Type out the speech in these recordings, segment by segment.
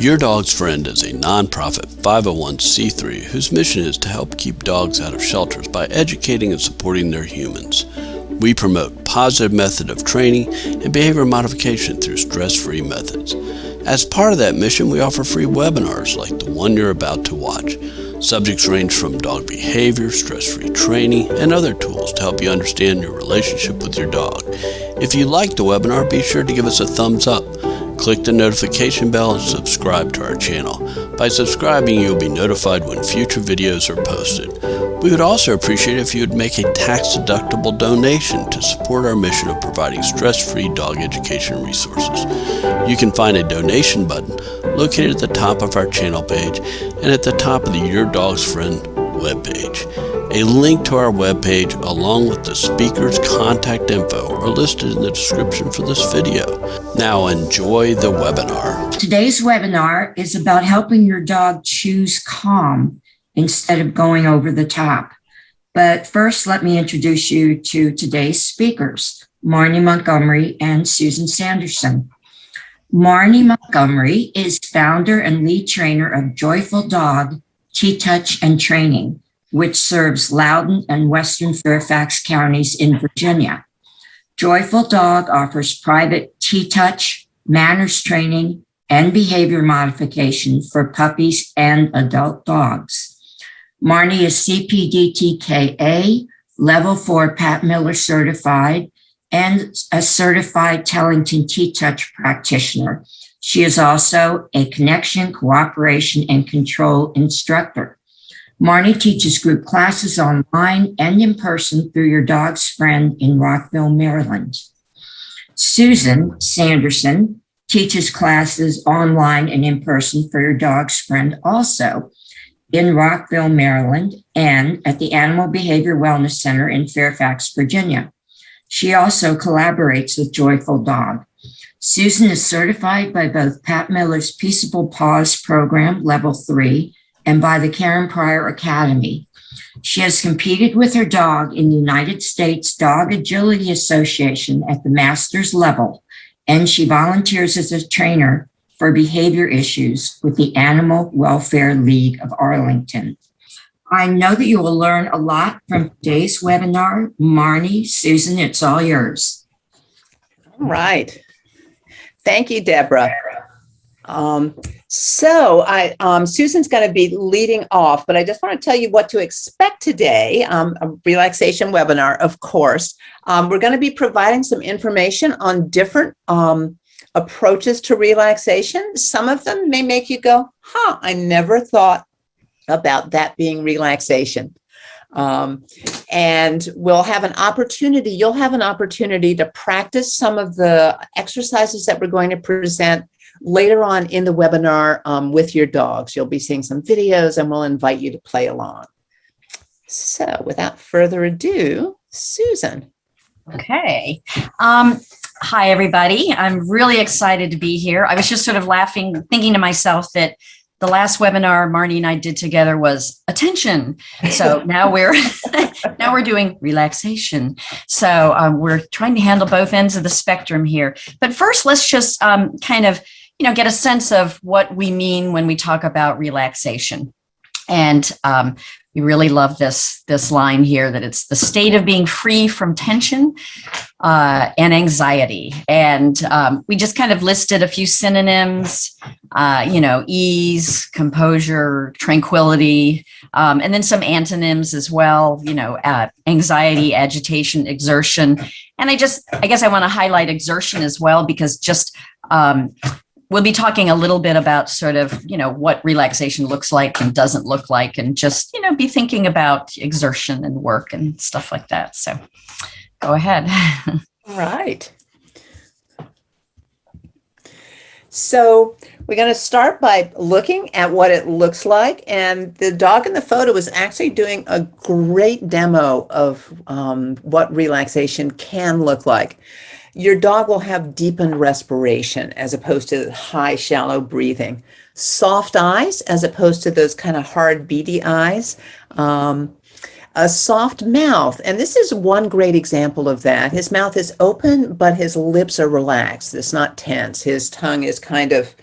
Your Dog's Friend is a nonprofit 501c3 whose mission is to help keep dogs out of shelters by educating and supporting their humans. We promote positive method of training and behavior modification through stress-free methods. As part of that mission, we offer free webinars like the one you're about to watch. Subjects range from dog behavior, stress-free training, and other tools to help you understand your relationship with your dog. If you like the webinar, be sure to give us a thumbs up. Click the notification bell and subscribe to our channel. By subscribing, you'll be notified when future videos are posted. We would also appreciate it if you would make a tax-deductible donation to support our mission of providing stress-free dog education resources. You can find a donation button located at the top of our channel page and at the top of the Your Dog's Friend webpage. A link to our webpage along with the speaker's contact info are listed in the description for this video. Now enjoy the webinar. Today's webinar is about helping your dog choose calm instead of going over the top. But first, let me introduce you to today's speakers, Marnie Montgomery and Susan Sanderson. Marnie Montgomery is founder and lead trainer of Joyful Dog, T-Touch and Training, which serves Loudoun and Western Fairfax counties in Virginia. Joyful Dog offers private T-Touch, manners training, and behavior modification for puppies and adult dogs. Marnie is CPDT-KA, Level 4 Pat Miller certified, and a certified Tellington T-Touch practitioner. She is also a connection, cooperation, and control instructor. Marnie teaches group classes online and in person through Your Dog's Friend in Rockville, Maryland. Susan Sanderson teaches classes online and in person for Your Dog's Friend also in Rockville, Maryland, and at the Animal Behavior Wellness Center in Fairfax, Virginia. She also collaborates with Joyful Dog. Susan is certified by both Pat Miller's Peaceable Paws Program, Level 3, and by the Karen Pryor Academy. She has competed with her dog in the United States Dog Agility Association at the master's level, and she volunteers as a trainer for behavior issues with the Animal Welfare League of Arlington. I know that you will learn a lot from today's webinar. Marnie, Susan, it's all yours. All right. Thank you, Deborah. Susan's going to be leading off, but I just want to tell you what to expect today. A relaxation webinar, of course. We're going to be providing some information on different approaches to relaxation. Some of them may make you go, I never thought about that being relaxation. And you'll have an opportunity to practice some of the exercises that we're going to present later on in the webinar with your dogs. You'll be seeing some videos and we'll invite you to play along. So without further ado, Susan. Okay. Hi, everybody. I'm really excited to be here. I was just sort of laughing, thinking to myself that the last webinar Marnie and I did together was attention. So now we're doing relaxation. So we're trying to handle both ends of the spectrum here. But first, let's just kind of, get a sense of what we mean when we talk about relaxation. And we really love this line here, that it's the state of being free from tension and anxiety. And we just kind of listed a few synonyms, ease, composure, tranquility, and then some antonyms as well, anxiety, agitation, exertion. And I guess I want to highlight exertion as well, because just we'll be talking a little bit about sort of, what relaxation looks like and doesn't look like, and just, be thinking about exertion and work and stuff like that. So go ahead. All right. So we're going to start by looking at what it looks like. And the dog in the photo is actually doing a great demo of what relaxation can look like. Your dog will have deepened respiration as opposed to high, shallow breathing. Soft eyes as opposed to those kind of hard, beady eyes. A soft mouth. And this is one great example of that. His mouth is open, but his lips are relaxed. It's not tense. His tongue is kind of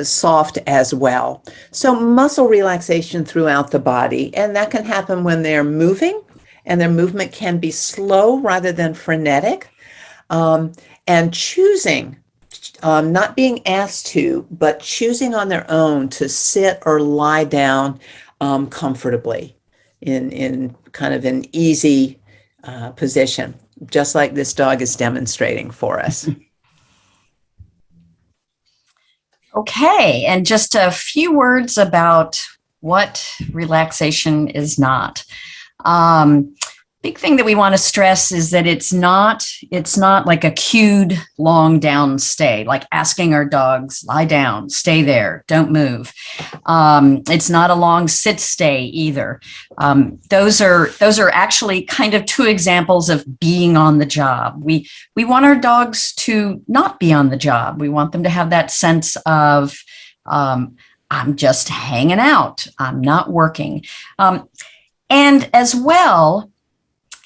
soft as well. So muscle relaxation throughout the body, and that can happen when they're moving, and their movement can be slow rather than frenetic, and choosing, not being asked to, but choosing on their own to sit or lie down comfortably in kind of an easy position, just like this dog is demonstrating for us. Okay, and just a few words about what relaxation is not. Big thing that we want to stress is that it's not like a cued long down stay, like asking our dogs, lie down, stay there, don't move. It's not a long sit stay either. Those are actually kind of two examples of being on the job. We want our dogs to not be on the job. We want them to have that sense of, I'm just hanging out, I'm not working. And as well,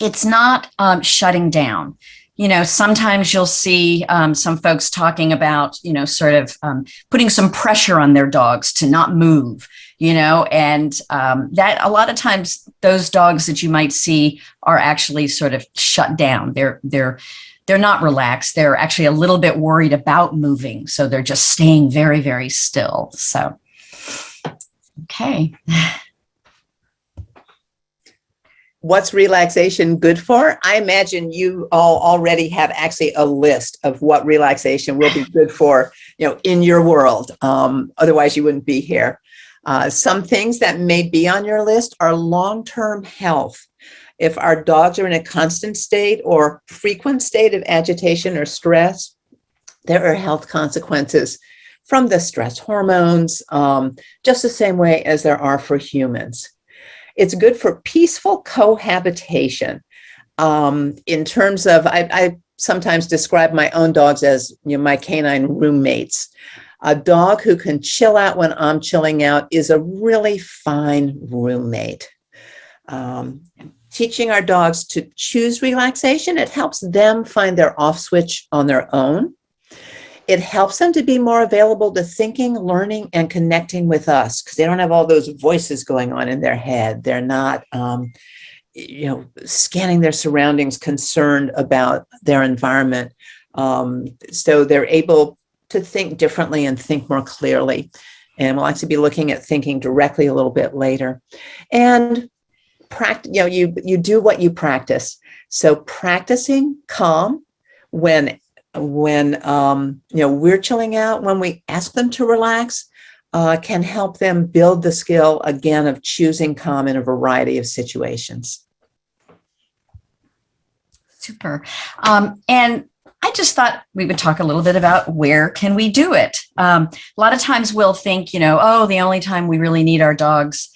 it's not shutting down. Sometimes you'll see some folks talking about, sort of putting some pressure on their dogs to not move, and that a lot of times those dogs that you might see are actually sort of shut down. They're not relaxed. They're actually a little bit worried about moving. So they're just staying very, very still. So, okay. What's relaxation good for? I imagine you all already have actually a list of what relaxation will be good for, in your world. Otherwise, you wouldn't be here. Some things that may be on your list are long-term health. If our dogs are in a constant state or frequent state of agitation or stress, there are health consequences from the stress hormones, just the same way as there are for humans. It's good for peaceful cohabitation. In terms of, I sometimes describe my own dogs as my canine roommates. A dog who can chill out when I'm chilling out is a really fine roommate. Teaching our dogs to choose relaxation, it helps them find their off switch on their own. It helps them to be more available to thinking, learning, and connecting with us because they don't have all those voices going on in their head. They're not, scanning their surroundings, concerned about their environment. So they're able to think differently and think more clearly. And we'll actually be looking at thinking directly a little bit later. And you do what you practice. So practicing calm when we're chilling out, when we ask them to relax, can help them build the skill again of choosing calm in a variety of situations. Super. And I just thought we would talk a little bit about where can we do it. A lot of times we'll think, the only time we really need our dogs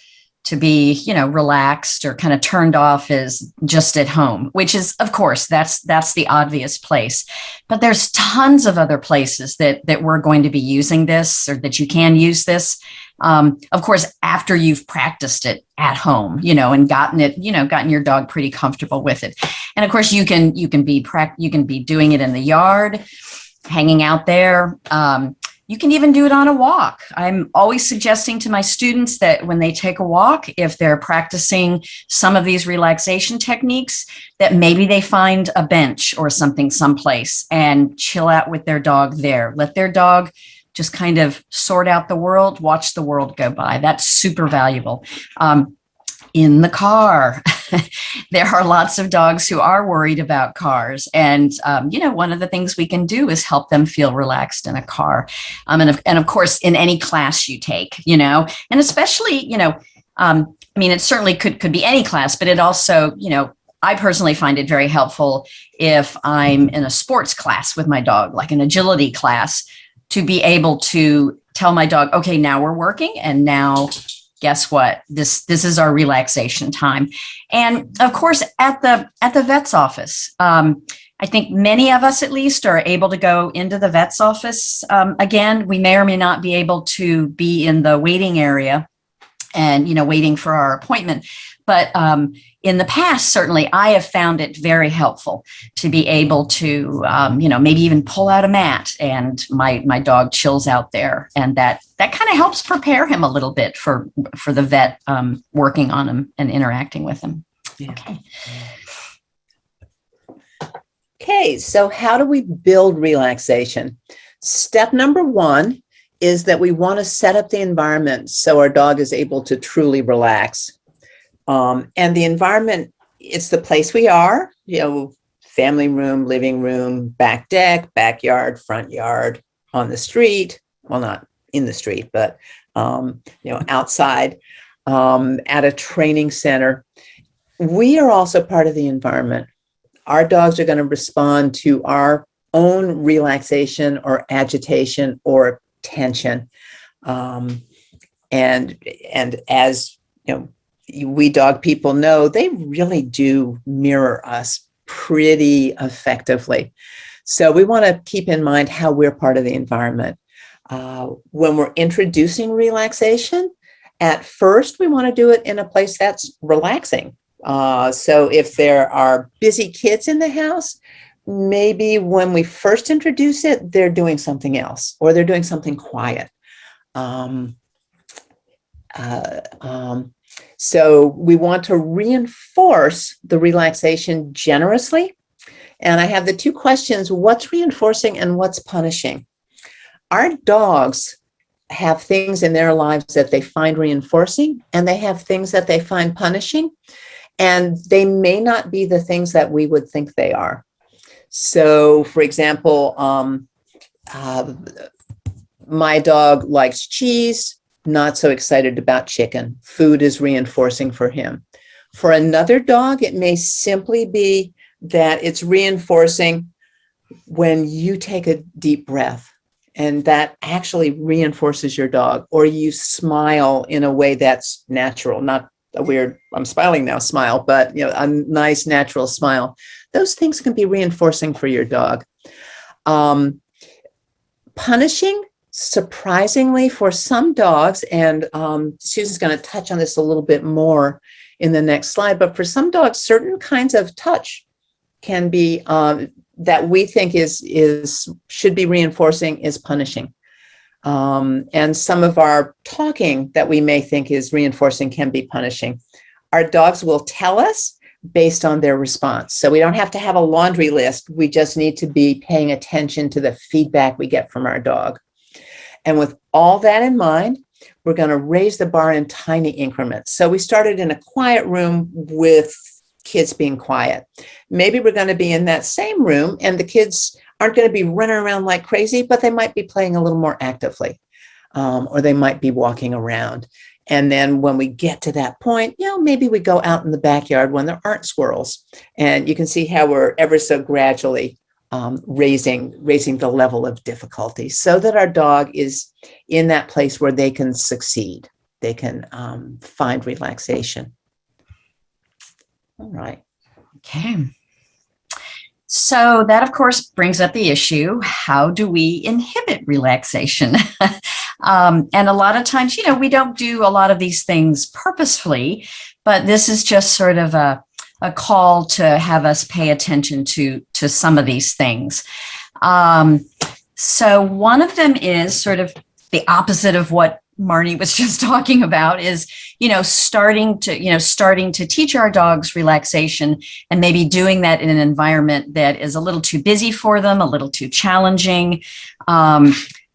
to be, relaxed or kind of turned off is just at home, which is, of course, that's the obvious place. But there's tons of other places that we're going to be using this or that you can use this. Of course, after you've practiced it at home, and gotten your dog pretty comfortable with it. And of course, you can be doing it in the yard, hanging out there. You can even do it on a walk. I'm always suggesting to my students that when they take a walk, if they're practicing some of these relaxation techniques, that maybe they find a bench or something someplace and chill out with their dog there. Let their dog just kind of sort out the world, watch the world go by. That's super valuable. In the car, there are lots of dogs who are worried about cars. And, one of the things we can do is help them feel relaxed in a car. And of course, in any class you take, and especially, it certainly could be any class, but it also, I personally find it very helpful if I'm in a sports class with my dog, like an agility class, to be able to tell my dog, okay, now we're working and now guess what? This is our relaxation time. And of course, at the vet's office, I think many of us at least are able to go into the vet's office. Again, we may or may not be able to be in the waiting area and, waiting for our appointment. But in the past, certainly, I have found it very helpful to be able to, maybe even pull out a mat and my dog chills out there. And that kind of helps prepare him a little bit for the vet working on him and interacting with him. Yeah. Okay. Okay, so how do we build relaxation? Step number one is that we want to set up the environment so our dog is able to truly relax. And the environment, it's the place we are, family room, living room, back deck, backyard, front yard, on the street. Well, not in the street, but, outside, at a training center. We are also part of the environment. Our dogs are going to respond to our own relaxation or agitation or tension. And as we dog people know, they really do mirror us pretty effectively. So we want to keep in mind how we're part of the environment. When we're introducing relaxation, at first we want to do it in a place that's relaxing. So if there are busy kids in the house, maybe when we first introduce it, they're doing something else or they're doing something quiet. So we want to reinforce the relaxation generously. And I have the two questions: what's reinforcing and what's punishing? Our dogs have things in their lives that they find reinforcing, and they have things that they find punishing. And they may not be the things that we would think they are. So, for example, my dog likes cheese, not so excited about chicken. Food is reinforcing for him. For another dog, it may simply be that it's reinforcing when you take a deep breath, and that actually reinforces your dog, or you smile in a way that's natural, not a weird, I'm smiling now, smile, but a nice natural smile. Those things can be reinforcing for your dog. Punishing, surprisingly, for some dogs, and Susan's going to touch on this a little bit more in the next slide, but for some dogs, certain kinds of touch can be that we think should be reinforcing is punishing. And some of our talking that we may think is reinforcing can be punishing. Our dogs will tell us based on their response. So we don't have to have a laundry list. We just need to be paying attention to the feedback we get from our dog. And with all that in mind, we're going to raise the bar in tiny increments. So we started in a quiet room with kids being quiet. Maybe we're going to be in that same room and the kids aren't going to be running around like crazy, but they might be playing a little more actively, or they might be walking around. And then when we get to that point, maybe we go out in the backyard when there aren't squirrels. And you can see how we're ever so gradually raising the level of difficulty so that our dog is in that place where they can succeed. They can find relaxation. All right. Okay. So that, of course, brings up the issue, how do we inhibit relaxation? And a lot of times, we don't do a lot of these things purposefully, but this is just sort of a call to have us pay attention to some of these things. So one of them is sort of the opposite of what Marnie was just talking about, is, starting to teach our dogs relaxation and maybe doing that in an environment that is a little too busy for them, a little too challenging.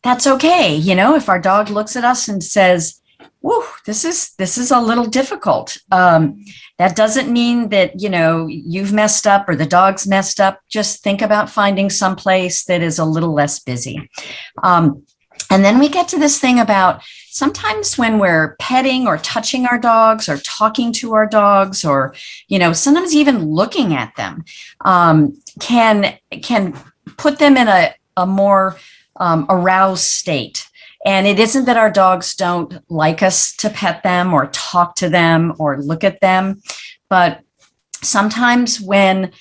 That's okay. If our dog looks at us and says, whoa, this is a little difficult. That doesn't mean that, you've messed up or the dog's messed up. Just think about finding some place that is a little less busy. And then we get to this thing about sometimes when we're petting or touching our dogs or talking to our dogs, or, sometimes even looking at them, can put them in a more aroused state. And it isn't that our dogs don't like us to pet them or talk to them or look at them, but sometimes when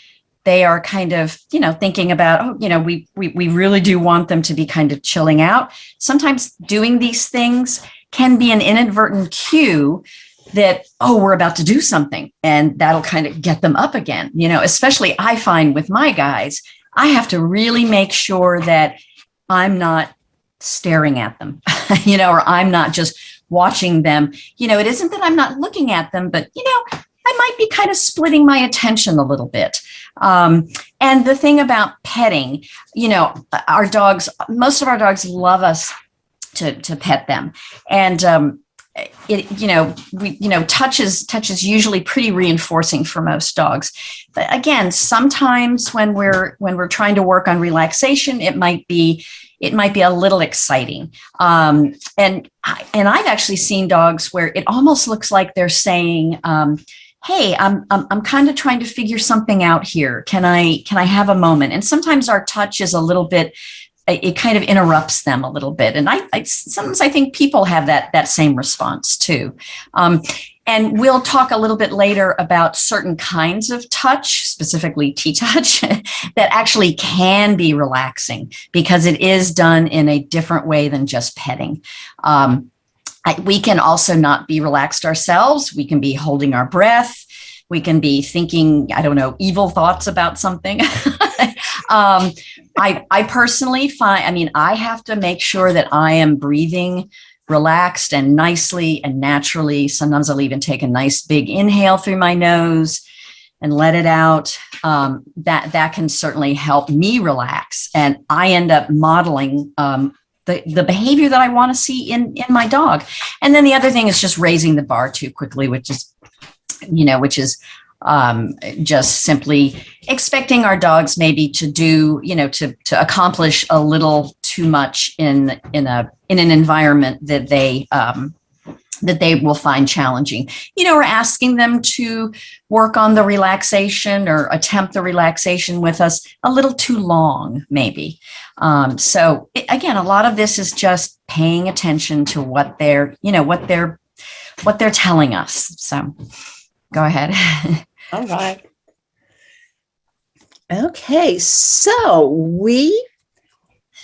they are kind of, thinking about, oh, we really do want them to be kind of chilling out. Sometimes doing these things can be an inadvertent cue that, oh, we're about to do something, and that'll kind of get them up again. Especially I find with my guys, I have to really make sure that I'm not staring at them, or I'm not just watching them. It isn't that I'm not looking at them, but, I might be kind of splitting my attention a little bit. And the thing about petting, our dogs, most of our dogs love us to pet them. And, touch is usually pretty reinforcing for most dogs. But again, sometimes when we're trying to work on relaxation, it might be a little exciting. And I've actually seen dogs where it almost looks like they're saying, hey, I'm kind of trying to figure something out here. Can I have a moment? And sometimes our touch is a little bit, it kind of interrupts them a little bit. And sometimes I think people have that same response too. And we'll talk a little bit later about certain kinds of touch, specifically T-touch, that actually can be relaxing because it is done in a different way than just petting. We can also not be relaxed ourselves. We can be holding our breath. We can be thinking, evil thoughts about something. I personally find, I have to make sure that I am breathing relaxed and nicely and naturally. Sometimes I'll even take a nice big inhale through my nose and let it out. That can certainly help me relax. And I end up modeling the behavior that I want to see in my dog. And then the other thing is just raising the bar too quickly, which is just simply expecting our dogs maybe to do, to accomplish a little too much in an environment that they will find challenging. We're asking them to work on the relaxation or attempt the relaxation with us a little too long, maybe. So again, a lot of this is just paying attention to what they're telling us. So go ahead. All right. Okay, so we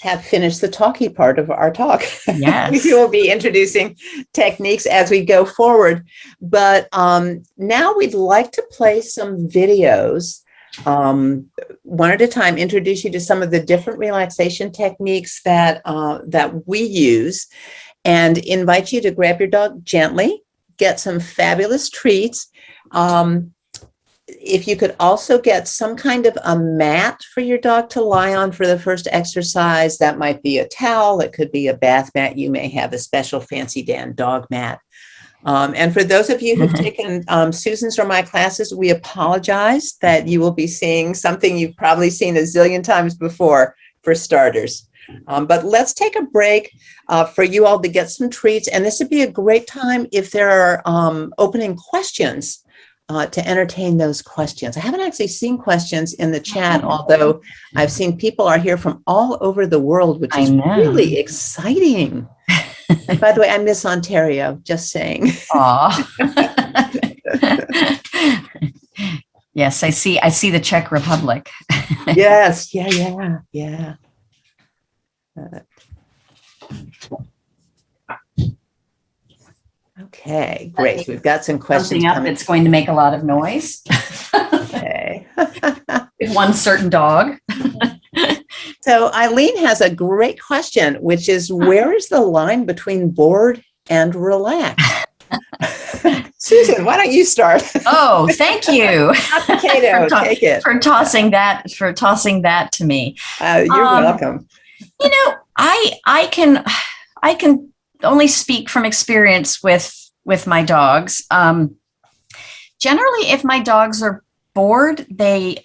have finished the talky part of our talk. Yes. We will be introducing techniques as we go forward. But now we'd like to play some videos, one at a time, introduce you to some of the different relaxation techniques that we use, and invite you to grab your dog gently, get some fabulous treats. If you could also get some kind of a mat for your dog to lie on for the first exercise, that might be a towel, it could be a bath mat. You may have a special fancy Dan dog mat. And for those of you who've taken Susan's or my classes, we apologize that you will be seeing something you've probably seen a zillion times before, for starters. But let's take a break for you all to get some treats. And this would be a great time if there are opening questions to entertain those questions. I haven't actually seen questions in the chat, although I've seen people are here from all over the world, which is really exciting. And by the way, I miss Ontario, just saying. Aw. Yes, I see the Czech Republic. Yes, yeah. Okay, great. So we've got some questions coming. It's going to make a lot of noise. Okay. One certain dog. So Eileen has a great question, which is, where is the line between bored and relaxed? Susan, why don't you start? Oh, thank you. Potato, take it. For tossing that to me. You're welcome. I can only speak from experience with my dogs. Generally, if my dogs are bored, I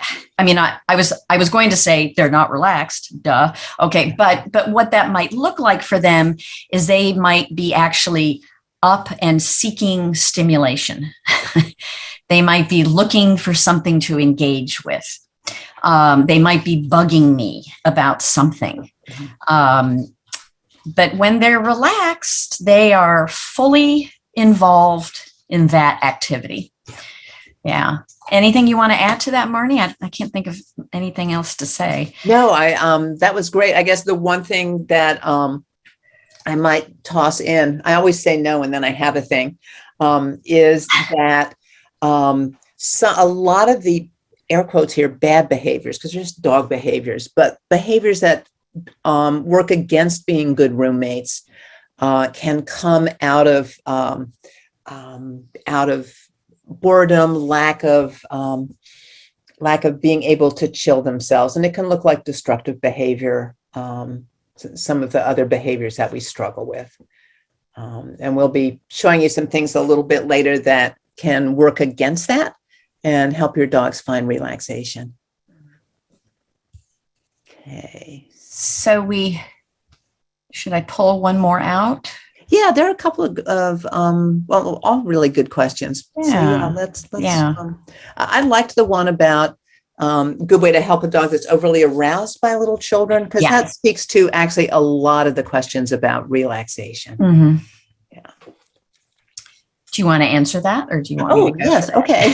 was going to say they're not relaxed, duh. Okay, but what that might look like for them is they might be actually up and seeking stimulation. They might be looking for something to engage with. They might be bugging me about something. But when they're relaxed, they are fully involved in that activity. Yeah. Anything you want to add to that, Marnie? I can't think of anything else to say. No, that was great. I guess the one thing that I might toss in, I always say no, and then I have a thing, is that a lot of the air quotes here, bad behaviors, because they're just dog behaviors, but behaviors that work against being good roommates can come out of boredom, lack of being able to chill themselves, and it can look like destructive behavior. Some of the other behaviors that we struggle with, and we'll be showing you some things a little bit later that can work against that and help your dogs find relaxation. Okay. So should I pull one more out? Yeah, there are a couple of well, all really good questions. Yeah. So yeah, let's Yeah. I liked the one about good way to help a dog that's overly aroused by little children, because Yeah. that speaks to actually a lot of the questions about relaxation. Mm-hmm. Yeah. Do you want to answer that, or do you want me to go yes, for that? okay.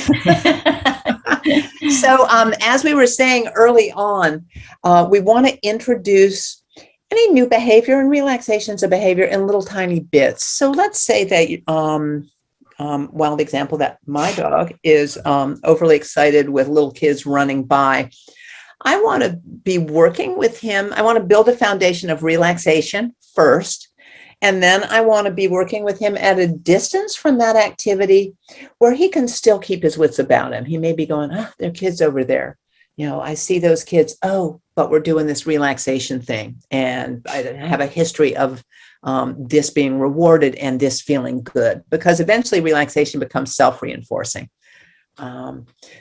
So as we were saying early on, we want to introduce any new behavior, and relaxation is a behavior in little tiny bits. So let's say that the example that my dog is overly excited with little kids running by. I want to be working with him. I want to build a foundation of relaxation first. And then I want to be working with him at a distance from that activity where he can still keep his wits about him. He may be going, there are kids over there. I see those kids. Oh, but we're doing this relaxation thing. And I have a history of this being rewarded and this feeling good, because eventually relaxation becomes self-reinforcing.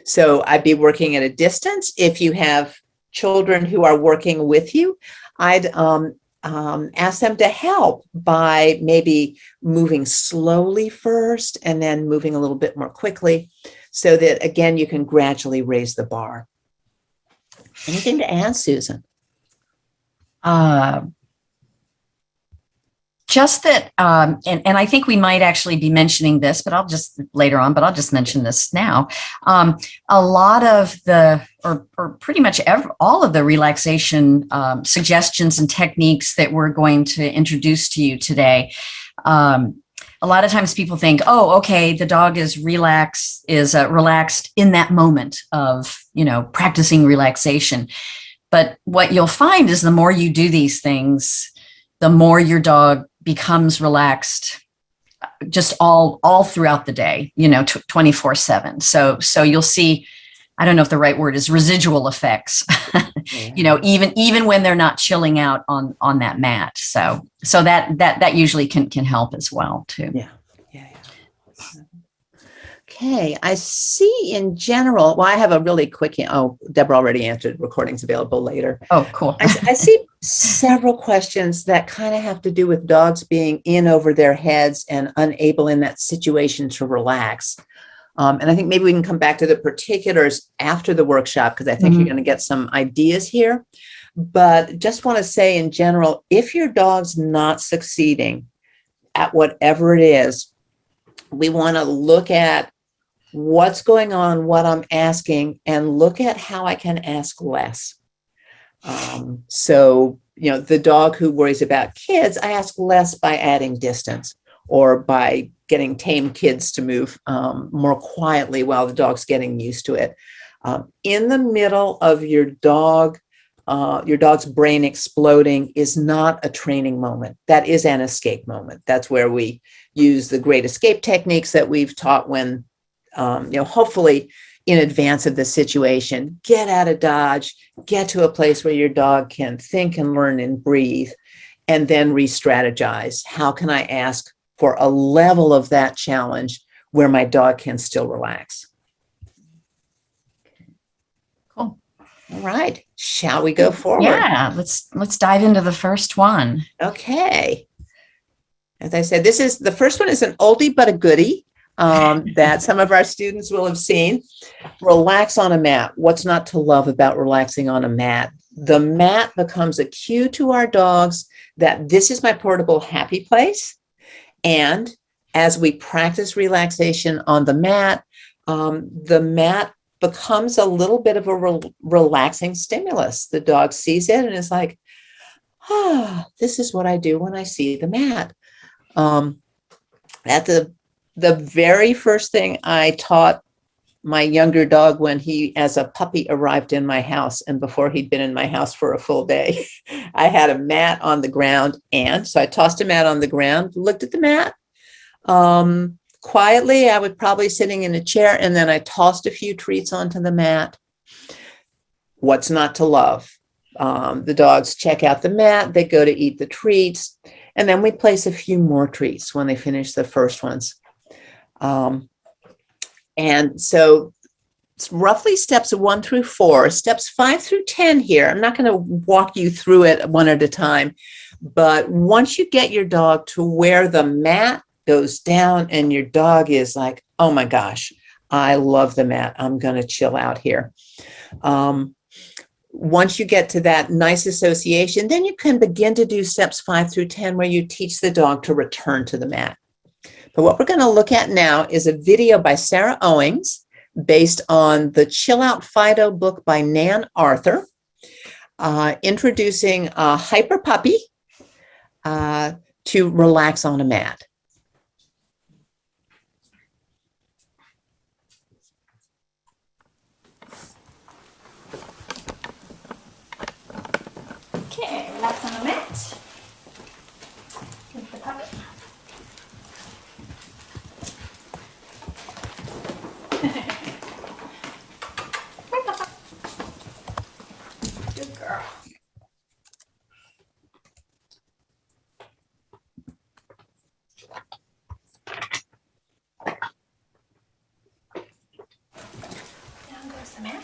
So I'd be working at a distance. If you have children who are working with you, I'd ask them to help by maybe moving slowly first and then moving a little bit more quickly, so that, again, you can gradually raise the bar. Anything to add, Susan? Just that, and I think we might actually be mentioning this, but I'll just mention this now. A lot of or pretty much all of the relaxation suggestions and techniques that we're going to introduce to you today, a lot of times people think, oh, okay, the dog is relaxed in that moment of, practicing relaxation. But what you'll find is the more you do these things, the more your dog becomes relaxed just all throughout the day, 24/7. So you'll see, I don't know if the right word is residual effects, even when they're not chilling out on that mat. So that usually can help as well too. Yeah. Okay, I see in general, well, I have a really quick, Deborah already answered, recordings available later. Oh, cool. I see several questions that kind of have to do with dogs being in over their heads and unable in that situation to relax. And I think maybe we can come back to the particulars after the workshop, because I think you're going to get some ideas here. But just want to say in general, if your dog's not succeeding at whatever it is, we want to look at what's going on, what I'm asking, and look at how I can ask less. So, the dog who worries about kids, I ask less by adding distance or by getting tame kids to move more quietly while the dog's getting used to it. In the middle of your dog's brain exploding is not a training moment. That is an escape moment. That's where we use the great escape techniques that we've taught when, hopefully in advance of the situation, get out of Dodge, get to a place where your dog can think and learn and breathe, and then re-strategize. How can I ask for a level of that challenge where my dog can still relax? Cool. All right. Shall we go forward? Yeah, let's dive into the first one. Okay. As I said, the first one is an oldie but a goodie that some of our students will have seen. Relax on a mat. What's not to love about relaxing on a mat? The mat becomes a cue to our dogs that this is my portable happy place. And as we practice relaxation on the mat becomes a little bit of a relaxing stimulus. The dog sees it and is like, ah, this is what I do when I see the mat. At the very first thing I taught my younger dog when he, as a puppy, arrived in my house, and before he'd been in my house for a full day, I had a mat on the ground. And so I tossed a mat on the ground, looked at the mat. Quietly, I would probably sitting in a chair, and then I tossed a few treats onto the mat. What's not to love? The dogs check out the mat, they go to eat the treats, and then we place a few more treats when they finish the first ones. And so it's roughly steps 1 through 4, steps 5 through 10 here. I'm not going to walk you through it one at a time, but once you get your dog to where the mat goes down and your dog is like, oh my gosh, I love the mat, I'm going to chill out here. Once you get to that nice association, then you can begin to do steps 5 through 10 where you teach the dog to return to the mat. But what we're going to look at now is a video by Sarah Owings based on the Chill Out Fido book by Nan Arthur, introducing a hyper puppy to relax on a mat. Okay, relax on the mat. With the puppy. Good girl. Down goes the mat.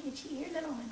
Itchy ear, little one.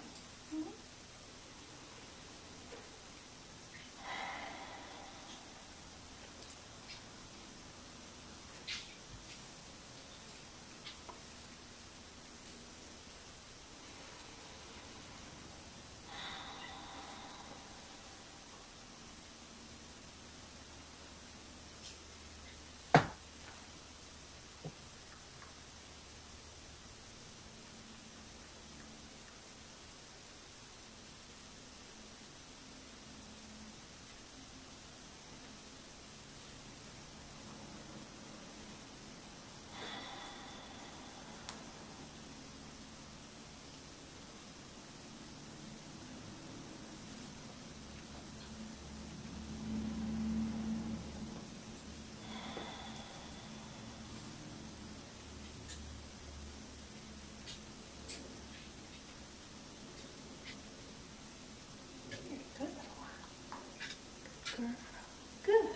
Good.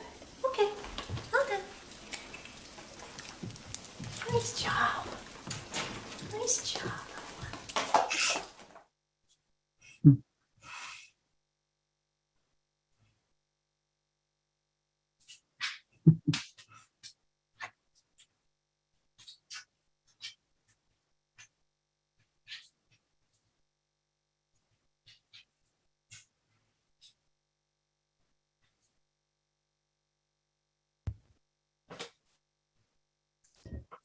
Okay. Well done. Nice job. Nice job.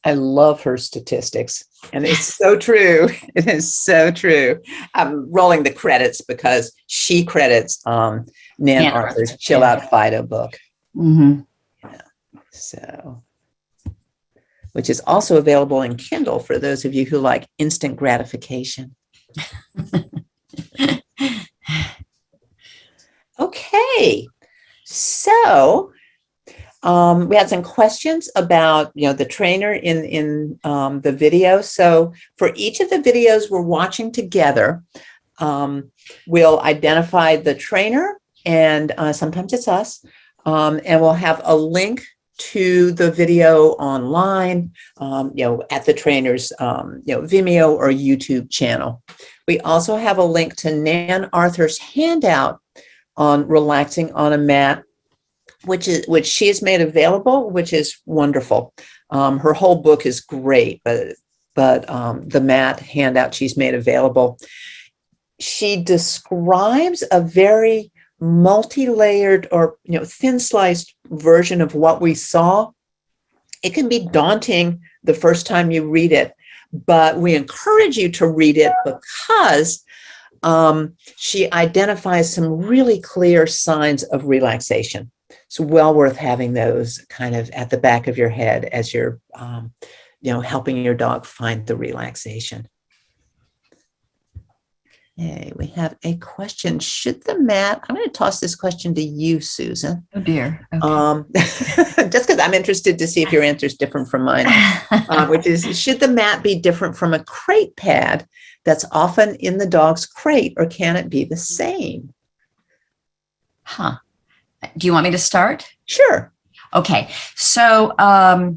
I love her statistics. And it's so true. It is so true. I'm rolling the credits because she credits Nan Arthur's Chill Out Fido book. Mm-hmm. Yeah. So, which is also available in Kindle for those of you who like instant gratification. Okay. So we had some questions about, the trainer in the video. So for each of the videos we're watching together, we'll identify the trainer, and sometimes it's us, and we'll have a link to the video online, at the trainer's, Vimeo or YouTube channel. We also have a link to Nan Arthur's handout on relaxing on a mat, which she has made available, which is wonderful. Her whole book is great, but the mat handout she's made available. She describes a very multi-layered or thin sliced version of what we saw. It can be daunting the first time you read it, but we encourage you to read it because she identifies some really clear signs of relaxation. It's well worth having those kind of at the back of your head as you're, helping your dog find the relaxation. Okay, we have a question. Should the mat, I'm going to toss this question to you, Susan. Oh dear. Okay. Just because I'm interested to see if your answer is different from mine, which is, should the mat be different from a crate pad that's often in the dog's crate, or can it be the same? Huh. Do you want me to start? Sure. Okay. So, I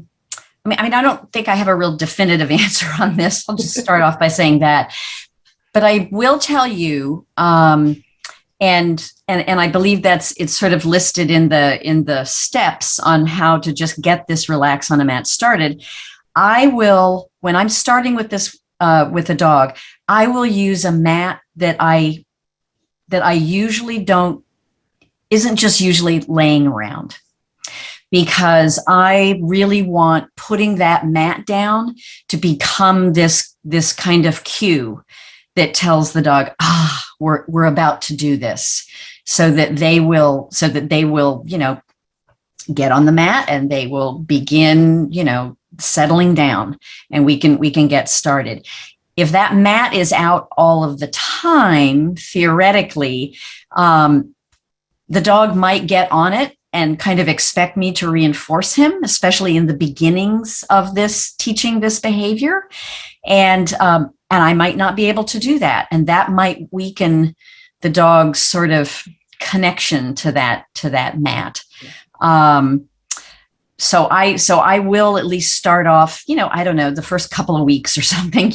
don't think I have a real definitive answer on this. I'll just start off by saying that. But I will tell you, and I believe it's sort of listed in the steps on how to just get this relax on a mat started. I will, when I'm starting with this with a dog, I will use a mat that I usually isn't just usually laying around, because I really want putting that mat down to become this kind of cue that tells the dog, we're about to do this, so that they will, get on the mat and they will begin, settling down, and we can get started. If that mat is out all of the time, theoretically, the dog might get on it and kind of expect me to reinforce him, especially in the beginnings of teaching this behavior. And I might not be able to do that. And that might weaken the dog's sort of connection to that mat. So I will at least start off, I don't know, the first couple of weeks or something,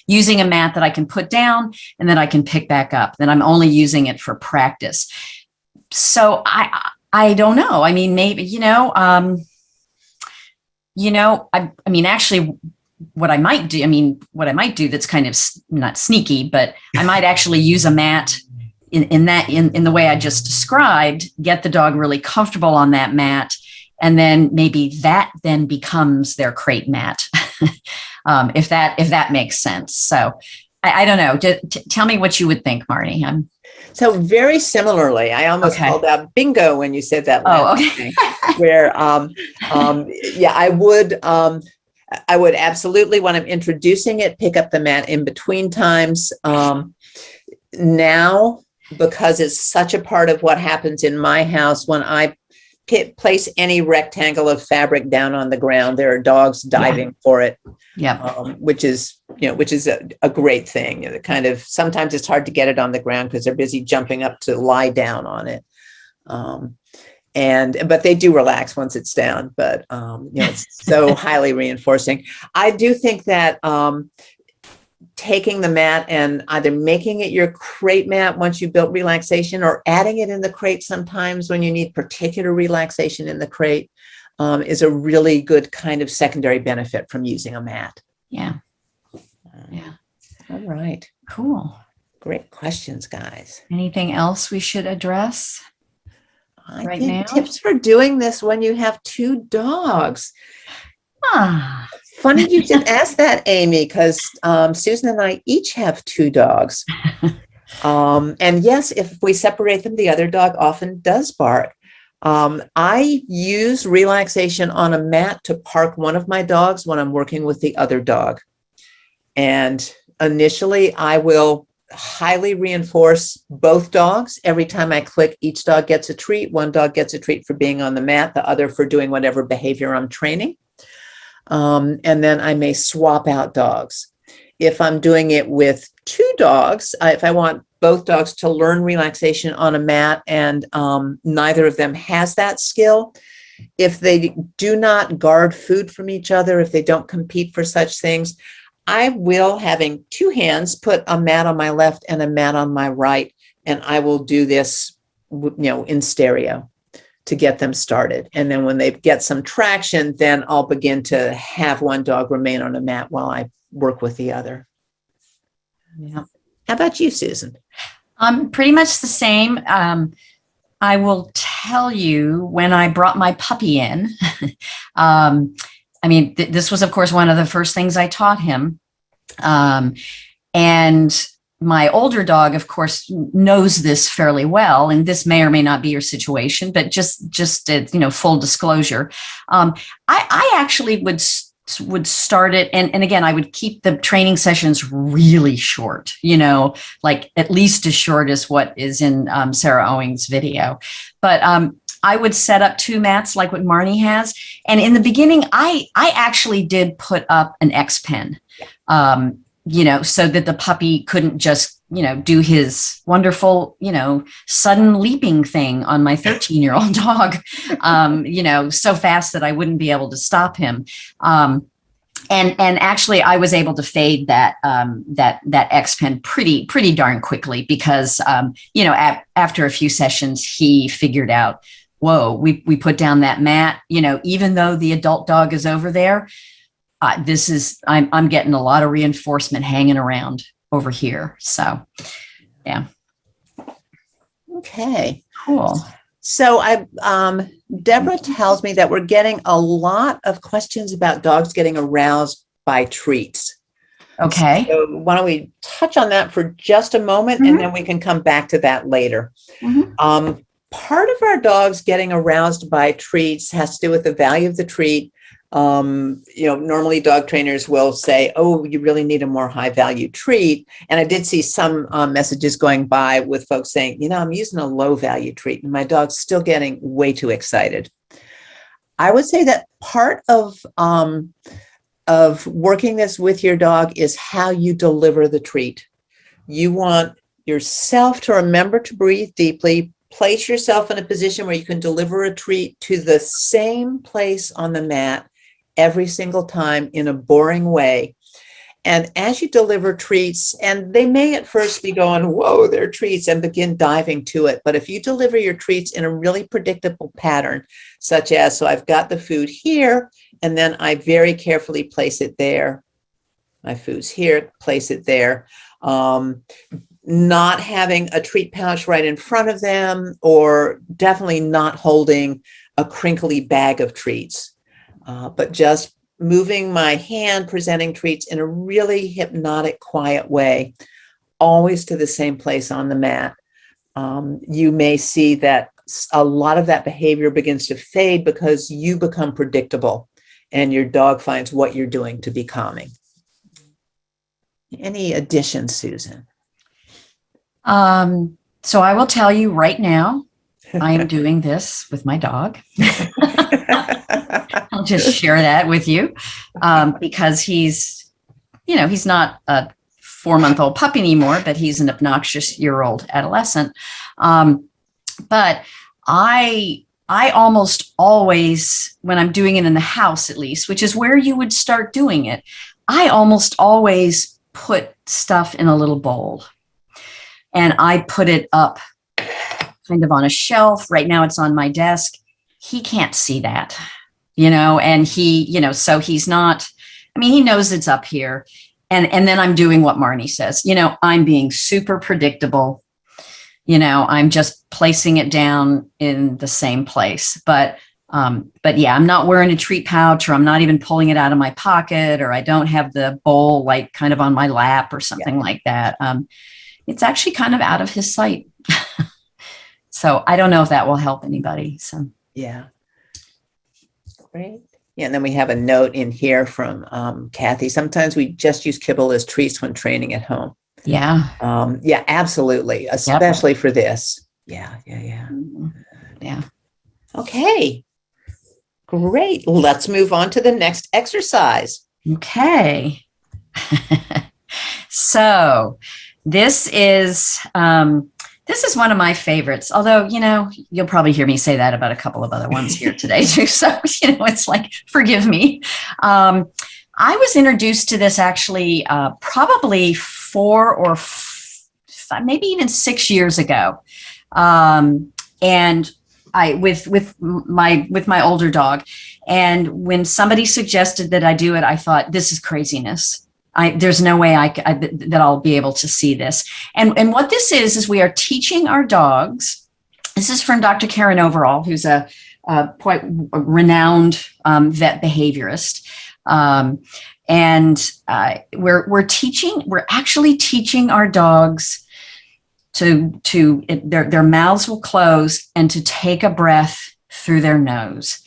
using a mat that I can put down and then I can pick back up. Then I'm only using it for practice. So I don't know. I mean, maybe, actually what I might do that's kind of not sneaky, but I might actually use a mat in the way I just described, get the dog really comfortable on that mat. And then maybe that then becomes their crate mat, if that makes sense. So I don't know. Tell me what you would think, Marnie. So very similarly, I almost called out bingo when you said that last thing, where I would absolutely, when I'm introducing it, pick up the mat in between times. Now, because it's such a part of what happens in my house, when I place any rectangle of fabric down on the ground, there are dogs diving for it. Yeah, which is a great thing. Kind of sometimes it's hard to get it on the ground because they're busy jumping up to lie down on it. But they do relax once it's down. But it's so highly reinforcing. I do think that taking the mat and either making it your crate mat once you built relaxation, or adding it in the crate sometimes when you need particular relaxation in the crate, is a really good kind of secondary benefit from using a mat. Yeah. All right. Cool. Great questions, guys. Anything else we should address? I think tips for doing this when you have two dogs. Funny you should ask that, Amy, because Susan and I each have 2 dogs. And yes, if we separate them, the other dog often does bark. I use relaxation on a mat to park one of my dogs when I'm working with the other dog. And initially, I will highly reinforce both dogs. Every time I click, each dog gets a treat. One dog gets a treat for being on the mat, the other for doing whatever behavior I'm training. And then I may swap out dogs. If I'm doing it with 2 dogs, if I want both dogs to learn relaxation on a mat and neither of them has that skill, if they do not guard food from each other, if they don't compete for such things, I will, having 2 hands, put a mat on my left and a mat on my right, and I will do this, in stereo to get them started. And then when they get some traction, then I'll begin to have one dog remain on a mat while I work with the other. Yeah. How about you, Susan? Pretty much the same. I will tell you, when I brought my puppy in, this was, of course, one of the first things I taught him. And my older dog, of course, knows this fairly well, and this may or may not be your situation, but just full disclosure. I actually would start it. And again, I would keep the training sessions really short, like at least as short as what is in Sarah Owing's video. But I would set up 2 mats like what Marnie has. And in the beginning, I actually did put up an X pen, so that the puppy couldn't just, do his wonderful, sudden leaping thing on my 13-year-old dog, so fast that I wouldn't be able to stop him. And actually, I was able to fade that X pen pretty darn quickly because, after a few sessions, he figured out, whoa, we put down that mat, even though the adult dog is over there. I'm getting a lot of reinforcement hanging around over here. So, yeah. Okay. Cool. So Deborah tells me that we're getting a lot of questions about dogs getting aroused by treats. Okay. So why don't we touch on that for just a moment, and then we can come back to that later. Part of our dogs getting aroused by treats has to do with the value of the treat. Normally dog trainers will say, oh, you really need a more high value treat. And I did see some messages going by with folks saying, I'm using a low value treat and my dog's still getting way too excited. I would say that part of working this with your dog is how you deliver the treat. You want yourself to remember to breathe deeply, place yourself in a position where you can deliver a treat to the same place on the mat every single time in a boring way. And as you deliver treats, and they may at first be going, whoa, they're treats, and begin diving to it. But if you deliver your treats in a really predictable pattern, such as, so I've got the food here, and then I very carefully place it there. My food's here, place it there. Not having a treat pouch right in front of them, or definitely not holding a crinkly bag of treats. But just moving my hand, presenting treats in a really hypnotic, quiet way, always to the same place on the mat. You may see that a lot of that behavior begins to fade because you become predictable and your dog finds what you're doing to be calming. Any additions, Susan? So I will tell you right now, I am doing this with my dog. I'll just share that with you because he's not a 4-month-old puppy anymore, but he's an obnoxious year-old adolescent. But I almost always, when I'm doing it in the house, at least, which is where you would start doing it, I almost always put stuff in a little bowl and I put it up kind of on a shelf. Right now it's on my desk. He can't see that, and he, so he's not, he knows it's up here. And then I'm doing what Marnie says, I'm being super predictable. I'm just placing it down in the same place, but But yeah, I'm not wearing a treat pouch, or I'm not even pulling it out of my pocket, or I don't have the bowl like kind of on my lap or something like that. It's actually kind of out of his sight. So I don't know if that will help anybody. So Yeah. Great. Yeah, and then we have a note in here from Kathy. Sometimes we just use kibble as treats when training at home. yeah. Yeah, absolutely. Especially for this. Yeah. Yeah. Okay. Great. Let's move on to the next exercise. Okay. So this is one of my favorites, although, you'll probably hear me say that about a couple of other ones here today too. So, it's like, forgive me. I was introduced to this actually probably 4 or 5, maybe even 6 years ago. And I with my older dog. And when somebody suggested that I do it, I thought, this is craziness. There's no way that I'll be able to see this. And what this is we are teaching our dogs. This is from Dr. Karen Overall, who's a quite renowned vet behaviorist. We're actually teaching our dogs their mouths will close and to take a breath through their nose.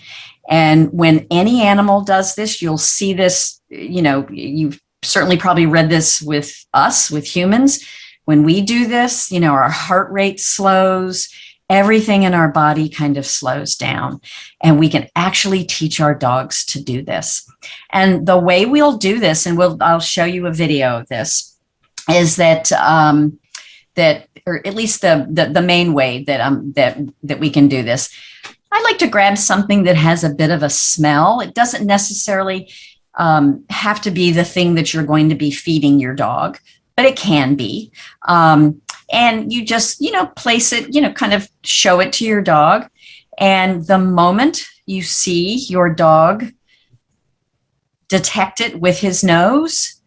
And when any animal does this, you'll see this, you've certainly probably read this with us, with humans. When we do this, our heart rate slows, everything in our body kind of slows down, and we can actually teach our dogs to do this. And the way we'll do this, and I'll show you a video of this, is that, or at least the main way that we can do this. I like to grab something that has a bit of a smell. It doesn't necessarily have to be the thing that you're going to be feeding your dog, but it can be. And you just, place it, kind of show it to your dog. And the moment you see your dog detect it with his nose,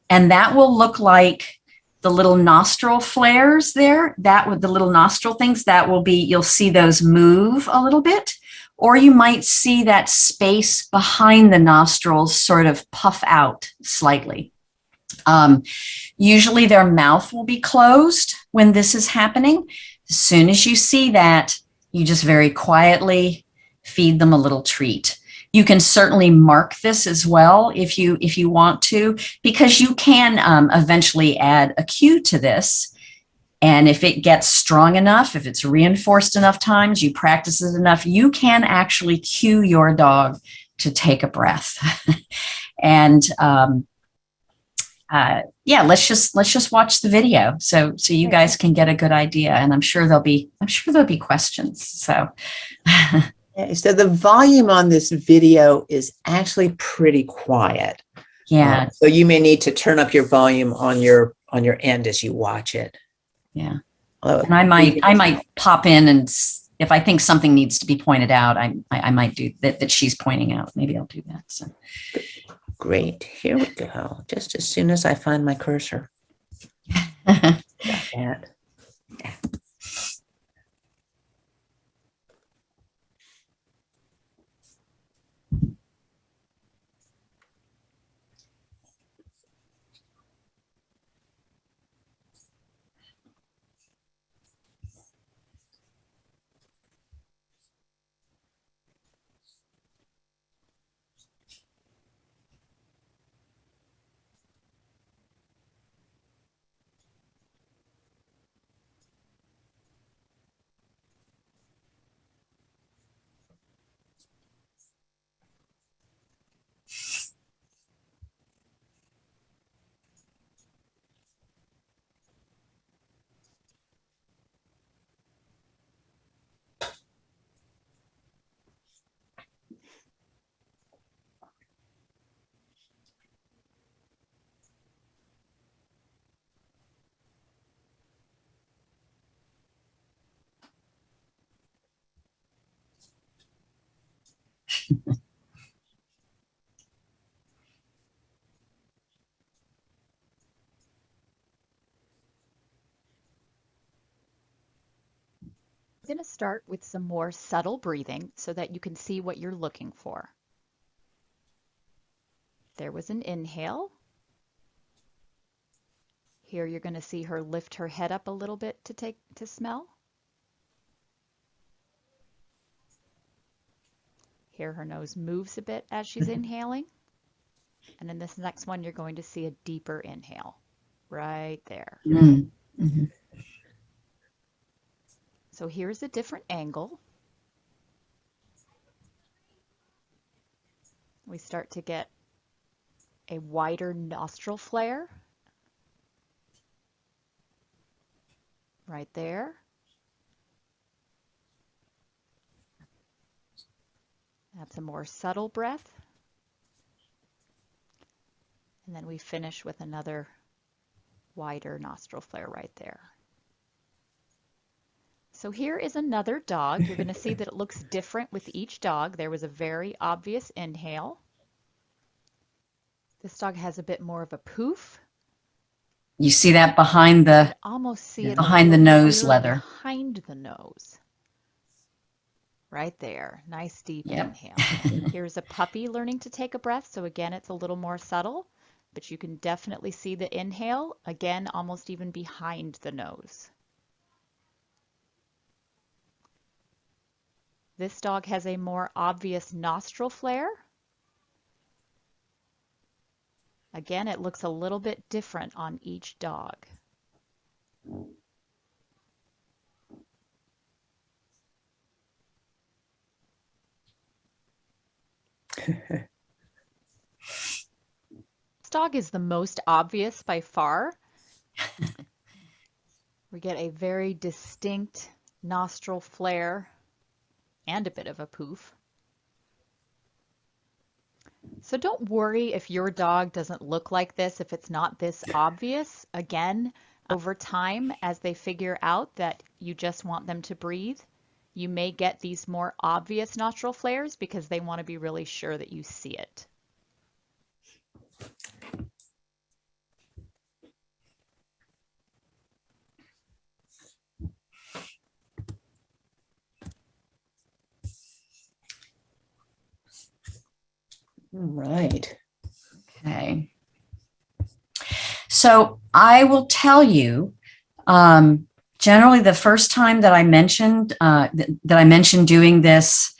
and that will look like the little nostril flares there, that with the little nostril things, that will be, you'll see those move a little bit, or you might see that space behind the nostrils sort of puff out slightly. Usually their mouth will be closed when this is happening. As soon as you see that, you just very quietly feed them a little treat. You can certainly mark this as well if you want to, because you can eventually add a cue to this. And if it gets strong enough, if it's reinforced enough times, you practice it enough, you can actually cue your dog to take a breath. And let's just watch the video so you guys can get a good idea. And I'm sure there'll be questions. So. So the volume on this video is actually pretty quiet. Yeah. So you may need to turn up your volume on your end as you watch it. Yeah. And I might pop in, and if I think something needs to be pointed out, I might do that she's pointing out. Maybe I'll do that. So. Great. Here we go. Just as soon as I find my cursor. Got that. Yeah. I'm going to start with some more subtle breathing so that you can see what you're looking for. There was an inhale. Here you're going to see her lift her head up a little bit to smell. Here her nose moves a bit as she's inhaling. And in this next one, you're going to see a deeper inhale right there. Mm-hmm. So here's a different angle. We start to get a wider nostril flare right there. That's a more subtle breath. And then we finish with another wider nostril flare right there. So here is another dog. You're going to see that it looks different with each dog. There was a very obvious inhale. This dog has a bit more of a poof. You see that behind the Almost see it behind the nose leather. behind the nose. Right there. Nice deep Yep. inhale. Here's a puppy learning to take a breath. So again, it's a little more subtle, but you can definitely see the inhale, again, almost even behind the nose. This dog has a more obvious nostril flare. Again, it looks a little bit different on each dog. This dog is the most obvious by far. We get a very distinct nostril flare and a bit of a poof. So don't worry if your dog doesn't look like this, if it's not this obvious. Again, over time, as they figure out that you just want them to breathe, you may get these more obvious nostril flares because they want to be really sure that you see it. Right. Okay. So I will tell you, generally the first time that I mentioned doing this,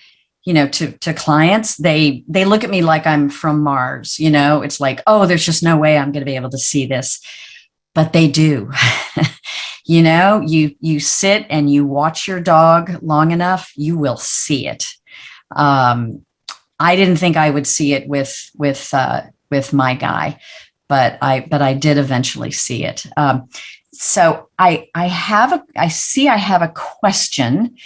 to clients, they look at me like I'm from Mars. It's like, oh, there's just no way I'm going to be able to see this, but they do. You sit and you watch your dog long enough, you will see it. I didn't think I would see it with my guy, but I did eventually see it. So I have a question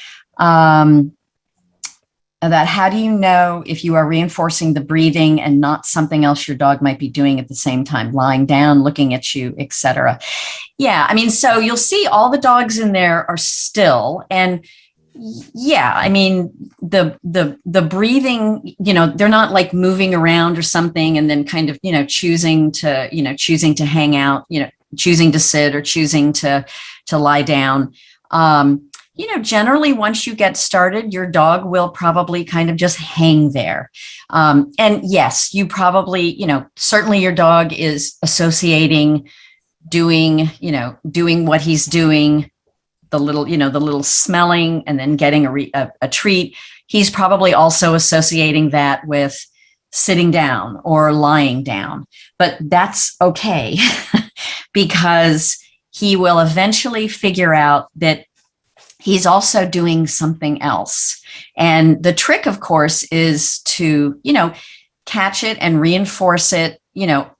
that how do you know if you are reinforcing the breathing and not something else your dog might be doing at the same time, lying down, looking at you, etc. Yeah, so you'll see all the dogs in there are still, and yeah, the breathing, they're not like moving around or something and then kind of, choosing to hang out, choosing to sit or choosing to lie down. Generally once you get started, your dog will probably kind of just hang there. And yes, you probably, certainly your dog is associating doing what he's doing, the little smelling and then getting a treat. He's probably also associating that with sitting down or lying down, but that's okay because he will eventually figure out that he's also doing something else. And the trick, of course, is to, catch it and reinforce it,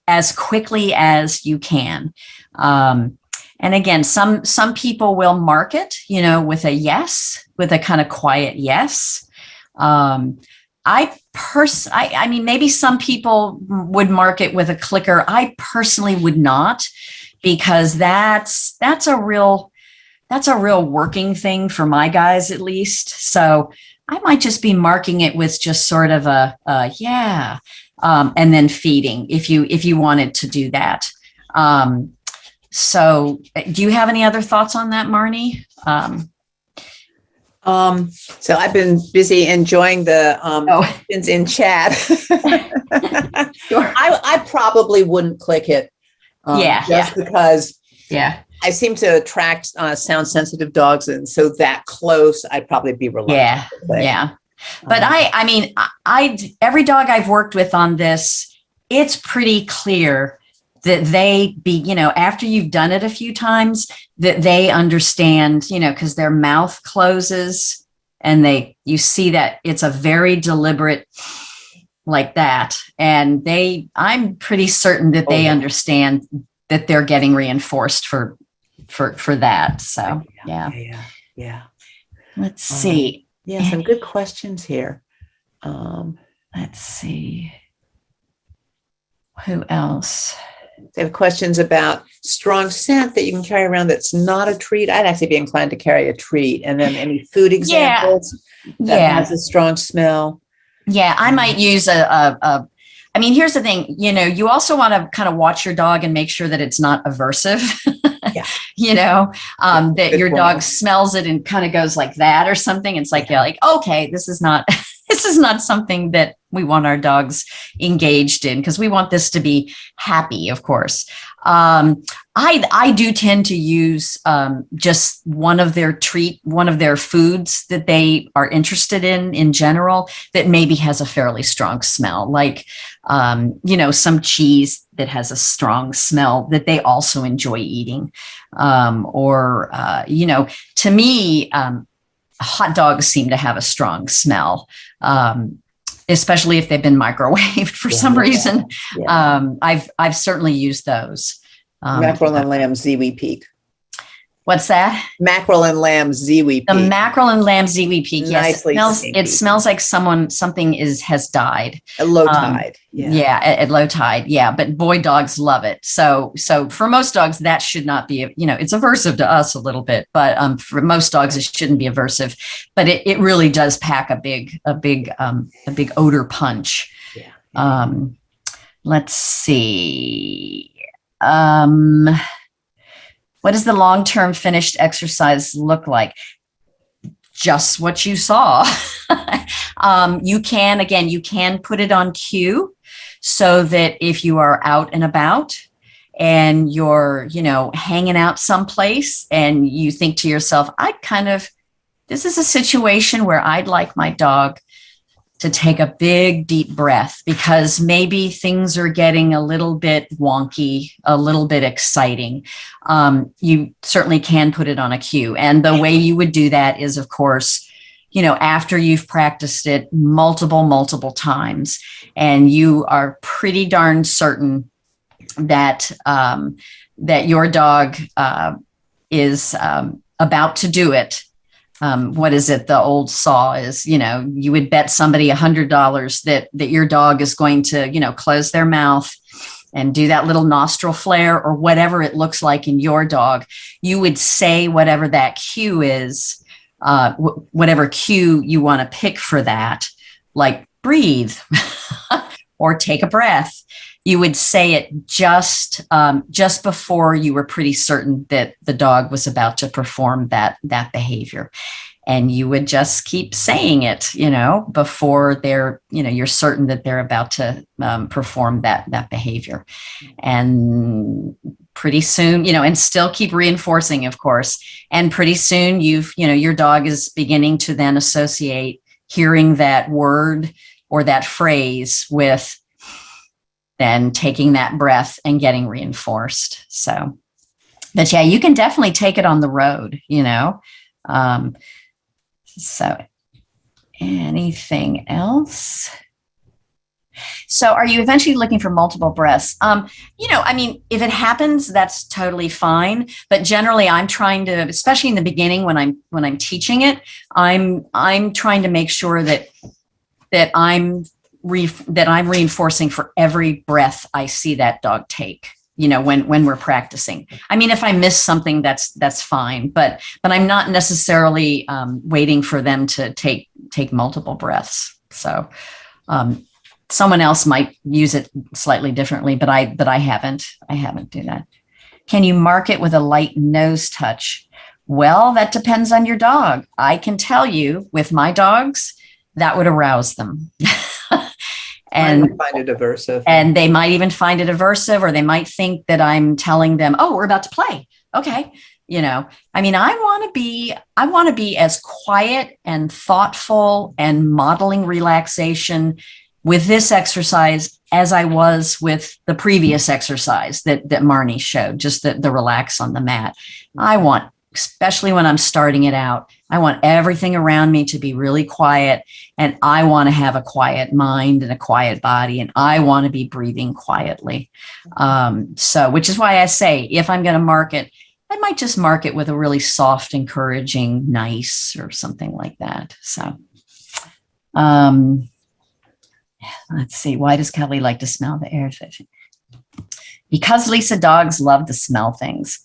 as quickly as you can. And again, some people will mark it, with a yes, with a kind of quiet yes. Maybe some people would mark it with a clicker. I personally would not, because that's a real working thing for my guys, at least. So I might just be marking it with just sort of a yeah, and then feeding if you wanted to do that. So do you have any other thoughts on that, Marnie? So I've been busy enjoying the questions in chat. Sure. I probably wouldn't click it. Because I seem to attract sound sensitive dogs, and so that close, I'd probably be reluctant. But I mean, every dog I've worked with on this, it's pretty clear that they after you've done it a few times, that they understand, because their mouth closes and you see that it's a very deliberate like that. And I'm pretty certain that they understand that they're getting reinforced for that. So, yeah. Let's see. Some good questions here. Let's see. Who else? They have questions about strong scent that you can carry around that's not a treat. I'd actually be inclined to carry a treat. And then any food examples that has a strong smell. Yeah, I might use I mean, here's the thing, you also want to kind of watch your dog and make sure that it's not aversive, that your dog smells it and kind of goes like that or something. It's like, okay, this is not something that we want our dogs engaged in, because we want this to be happy, of course. I do tend to use just one of their foods that they are interested in general, that maybe has a fairly strong smell, like, some cheese that has a strong smell that they also enjoy eating. To me, hot dogs seem to have a strong smell, especially if they've been microwaved for some reason. I've certainly used those. Mackerel and lamb Ziwi Peak. What's that? Mackerel and lamb Ziwi Peak. The mackerel and lamb Ziwi Peak. Yes, it smells like something has died. At low tide. At low tide. Yeah, but boy, dogs love it. So for most dogs, that should not be. It's aversive to us a little bit, but for most dogs, it shouldn't be aversive. But it really does pack a big odor punch. Let's see. What does the long-term finished exercise look like? Just what you saw. You can put it on cue, so that if you are out and about and you're, hanging out someplace and you think to yourself, this is a situation where I'd like my dog to take a big, deep breath, because maybe things are getting a little bit wonky, a little bit exciting. You certainly can put it on a cue. And the way you would do that is, of course, after you've practiced it multiple times, and you are pretty darn certain that your dog is about to do it. What is it? The old saw is, you would bet somebody $100 that your dog is going to, close their mouth and do that little nostril flare or whatever it looks like in your dog. You would say whatever that cue is, whatever cue you want to pick for that, like breathe or take a breath. You would say it just before you were pretty certain that the dog was about to perform that behavior. And you would just keep saying it, before you're certain that they're about to perform that behavior. And pretty soon, and still keep reinforcing, of course. And pretty soon your dog is beginning to then associate hearing that word or that phrase with then taking that breath and getting reinforced. So, but yeah, you can definitely take it on the road, so anything else? So are you eventually looking for multiple breaths? If it happens, that's totally fine. But generally I'm trying to, especially in the beginning, when I'm teaching it, I'm trying to make sure that I'm reinforcing for every breath I see that dog take, when we're practicing. If I miss something, that's fine, but I'm not necessarily waiting for them to take multiple breaths. So someone else might use it slightly differently, but I haven't do that. Can you mark it with a light nose touch Well, that depends on your dog. I can tell you with my dogs, that would arouse them. And and find it aversive. and they might even find it aversive, or they might think that I'm telling them, oh, we're about to play. Okay. I mean, I want to be as quiet and thoughtful and modeling relaxation with this exercise as I was with the previous exercise that Marnie showed, just the relax on the mat. I want, especially when I'm starting it out, I want everything around me to be really quiet, and I want to have a quiet mind and a quiet body, and I want to be breathing quietly. Which is why I say, if I'm going to mark it, I might just mark it with a really soft, encouraging, nice, or something like that. So, let's see. Why does Kelly like to smell the air? Because, Lisa, dogs love to smell things.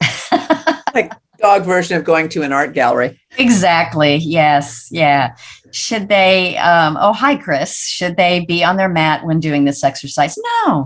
Like dog version of going to an art gallery. Exactly. Yes. Yeah. Should they, hi, Chris, should they be on their mat when doing this exercise?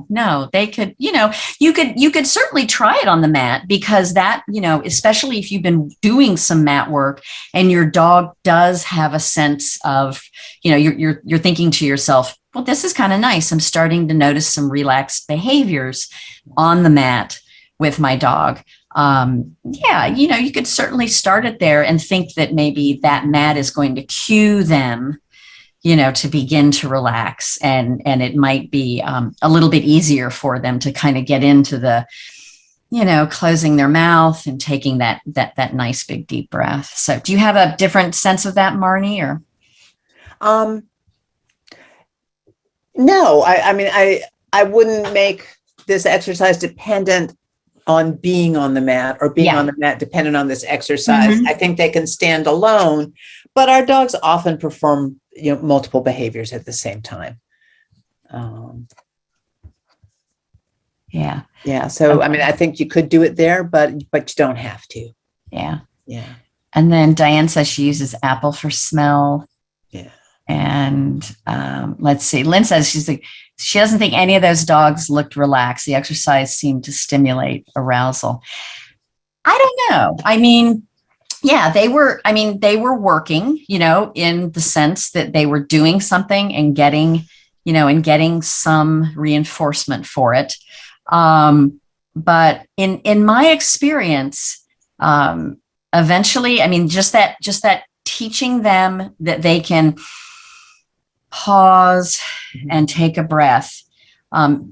No, they could, you could certainly try it on the mat, because that, especially if you've been doing some mat work and your dog does have a sense of, you're thinking to yourself, well, this is kind of nice. I'm starting to notice some relaxed behaviors on the mat with my dog. You could certainly start it there and think that maybe that mat is going to cue them, to begin to relax. And it might be a little bit easier for them to kind of get into the, closing their mouth and taking that nice big deep breath. So do you have a different sense of that, Marnie, or? No, I mean, I wouldn't make this exercise dependent on being on the mat, or being on the mat dependent on this exercise. I think they can stand alone, but our dogs often perform, multiple behaviors at the same time. Yeah. So, I mean, I think you could do it there, but you don't have to. Yeah. Yeah. And then Diane says she uses apple for smell. Yeah. And let's see. Lynn says she doesn't think any of those dogs looked relaxed. The exercise seemed to stimulate arousal. I don't know. I mean, yeah, they were working, in the sense that they were doing something and getting some reinforcement for it. But in my experience, eventually, I mean, just that teaching them that they can pause and take a breath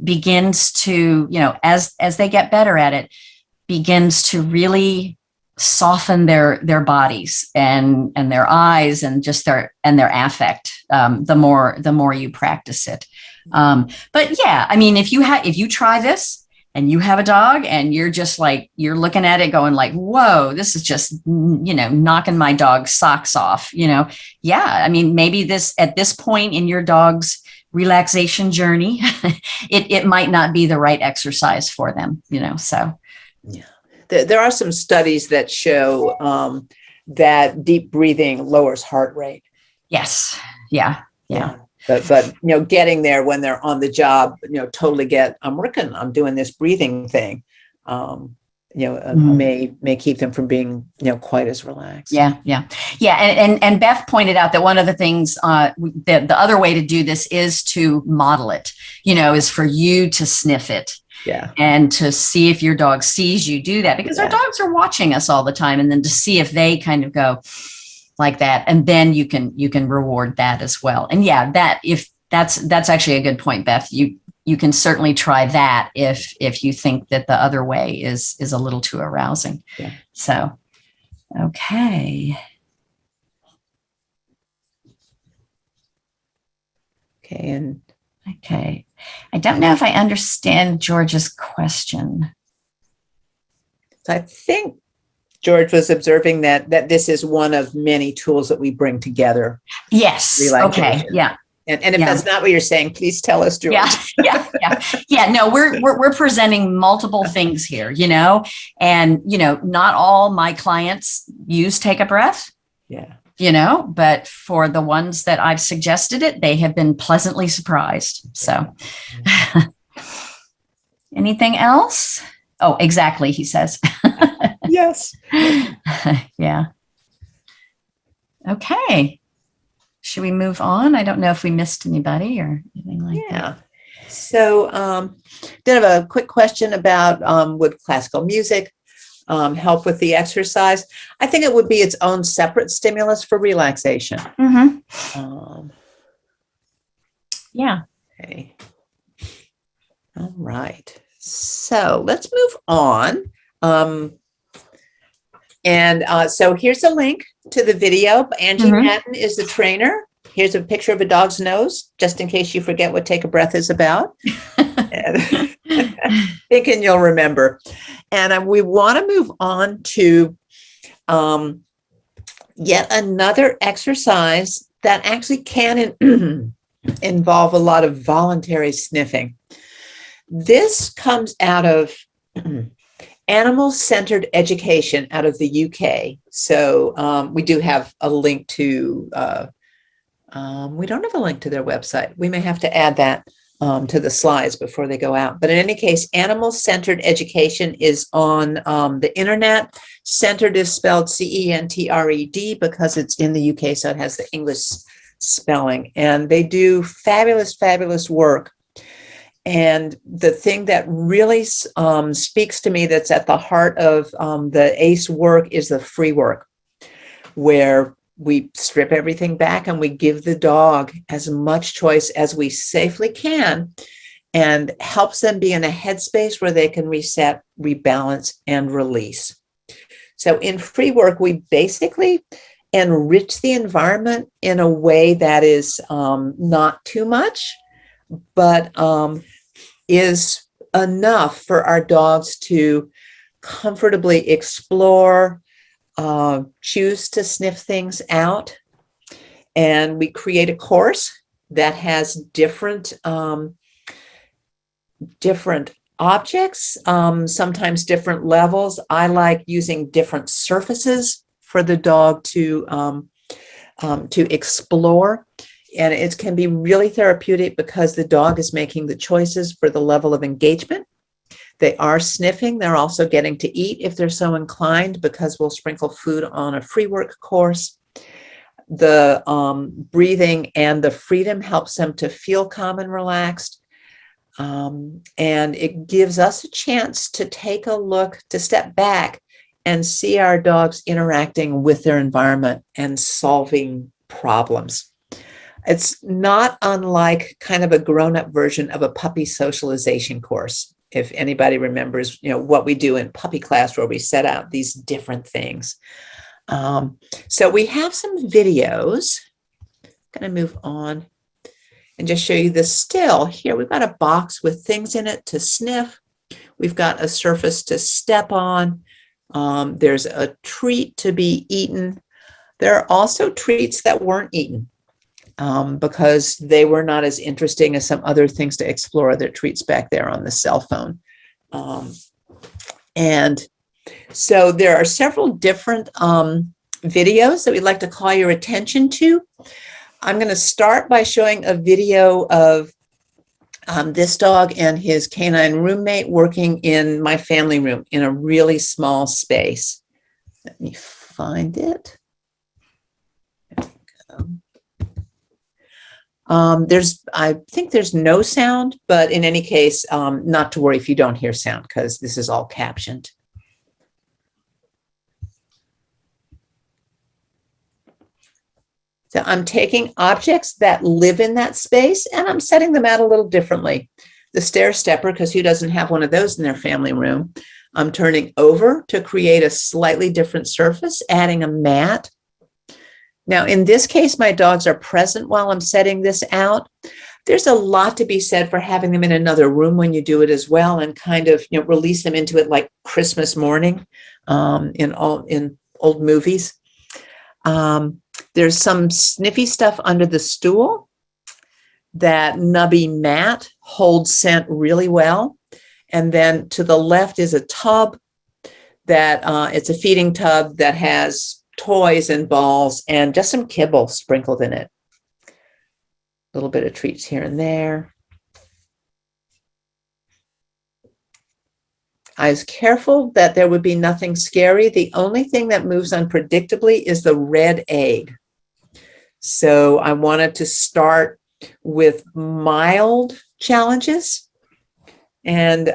begins to, as they get better at it, begins to really soften their bodies and their eyes and just their affect. The more you practice it. But yeah, I mean, if you try this and you have a dog and you're just like, you're looking at it going like, whoa, this is just, knocking my dog's socks off, yeah. I mean, maybe at this point in your dog's relaxation journey, it might not be the right exercise for them, so. Yeah. There are some studies that show that deep breathing lowers heart rate. Yes. Yeah. But getting there when they're on the job, totally I'm doing this breathing thing, may keep them from being, quite as relaxed. Yeah. And Beth pointed out that one of the things, the other way to do this is to model it, is for you to sniff it. Yeah. And to see if your dog sees you do that, because our dogs are watching us all the time. And then to see if they kind of go like that. And then you can reward that as well. And yeah, that's actually a good point, Beth. You can certainly try that if you think that the other way is a little too arousing. Yeah. So, okay. Okay. I don't know if I understand George's question. So I think George was observing that this is one of many tools that we bring together. Yes. Okay. Yeah. And if that's not what you're saying, please tell us, George. Yeah. No, we're presenting multiple things here, and, not all my clients use Take a Breath. Yeah. But for the ones that I've suggested it, they have been pleasantly surprised. So anything else? Oh, exactly. He says. Yes. Yeah. Okay. Should we move on? I don't know if we missed anybody or anything like that. Yeah. So then I have a quick question about would classical music help with the exercise? I think it would be its own separate stimulus for relaxation. Yeah. Okay. All right. So let's move on. So here's a link to the video. Angie Madden is the trainer. Here's a picture of a dog's nose, just in case you forget what Take a Breath is about. Thinking you'll remember. And we want to move on to yet another exercise that actually can involve a lot of voluntary sniffing. This comes out of animal-centered education out of the UK. So we do have a link to, we don't have a link to their website. We may have to add that to the slides before they go out. But in any case, animal-centered education is on the internet. Centered is spelled C-E-N-T-R-E-D because it's in the UK, so it has the English spelling. And they do fabulous, fabulous work. And the thing that really speaks to me that's at the heart of the ACE work is the free work, where we strip everything back and we give the dog as much choice as we safely can and helps them be in a headspace where they can reset, rebalance, and release. So in free work, we basically enrich the environment in a way that is not too much, but is enough for our dogs to comfortably explore, choose to sniff things out. And we create a course that has different objects, sometimes different levels. I like using different surfaces for the dog to explore. And it can be really therapeutic because the dog is making the choices for the level of engagement. They are sniffing. They're also getting to eat if they're so inclined, because we'll sprinkle food on a free work course. The breathing and the freedom helps them to feel calm and relaxed. And it gives us a chance to take a look, to step back and see our dogs interacting with their environment and solving problems. It's not unlike kind of a grown-up version of a puppy socialization course. If anybody remembers, what we do in puppy class, where we set out these different things. So we have some videos. I'm going to move on and just show you the still. Here we've got a box with things in it to sniff. We've got a surface to step on. There's a treat to be eaten. There are also treats that weren't eaten. Because they were not as interesting as some other things to explore. Their treats back there on the cell phone. And so there are several different videos that we'd like to call your attention to. I'm going to start by showing a video of this dog and his canine roommate working in my family room in a really small space. Let me find it. There we go. I think there's no sound, but in any case, not to worry if you don't hear sound, because this is all captioned. So I'm taking objects that live in that space and I'm setting them out a little differently. The stair stepper, because who doesn't have one of those in their family room? I'm turning over to create a slightly different surface, adding a mat. Now, in this case, my dogs are present while I'm setting this out. There's a lot to be said for having them in another room when you do it as well, and kind of release them into it like Christmas morning in old movies. There's some sniffy stuff under the stool. That nubby mat holds scent really well. And then to the left is a tub that it's a feeding tub that has toys and balls and just some kibble sprinkled in it. A little bit of treats here and there. I was careful that there would be nothing scary. The only thing that moves unpredictably is the red egg. So I wanted to start with mild challenges. And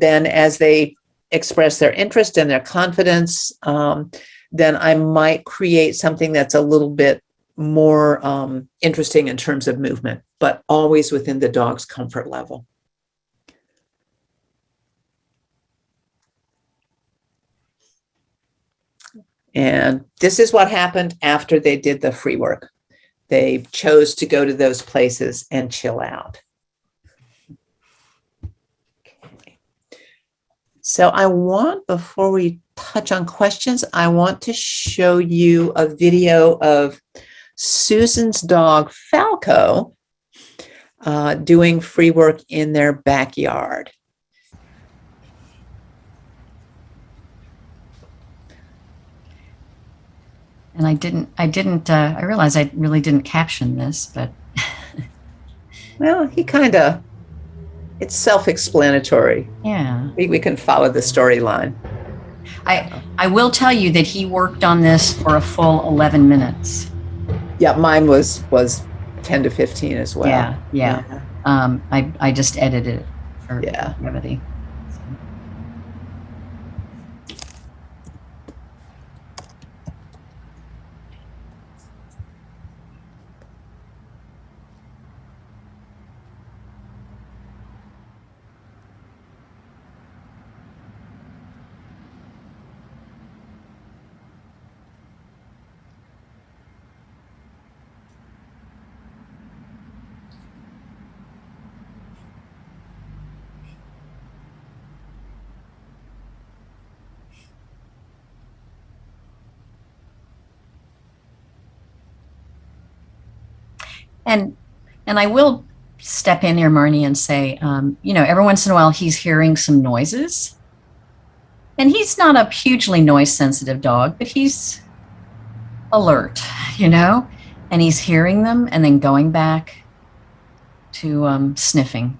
then as they express their interest and their confidence, then I might create something that's a little bit more interesting in terms of movement, but always within the dog's comfort level. And this is what happened after they did the free work. They chose to go to those places and chill out. Okay. So I want, before we touch on questions, I want to show you a video of Susan's dog, Falco, doing free work in their backyard. And I realized I really didn't caption this, but. Well, it's self-explanatory. Yeah. We can follow the storyline. I will tell you that he worked on this for a full 11 minutes. Yeah, mine was 10 to 15 as well. Yeah. I just edited it for brevity. And I will step in here, Marnie, and say, every once in a while he's hearing some noises. And he's not a hugely noise sensitive dog, but he's alert, and he's hearing them and then going back to sniffing.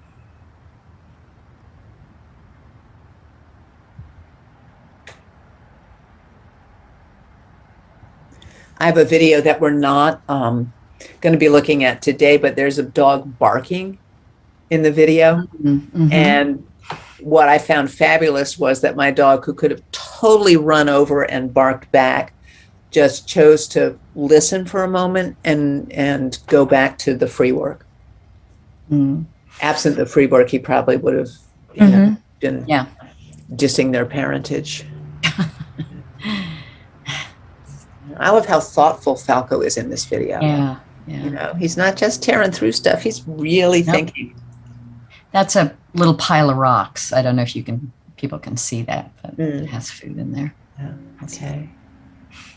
I have a video that we're not going to be looking at today, but there's a dog barking in the video. Mm-hmm. And what I found fabulous was that my dog, who could have totally run over and barked back, just chose to listen for a moment and go back to the free work. Mm. Absent the free work, he probably would have been dissing their parentage. I love how thoughtful Falco is in this video. Yeah. He's not just tearing through stuff. He's really thinking. That's a little pile of rocks. I don't know if people can see that, but it has food in there. Yeah. Okay.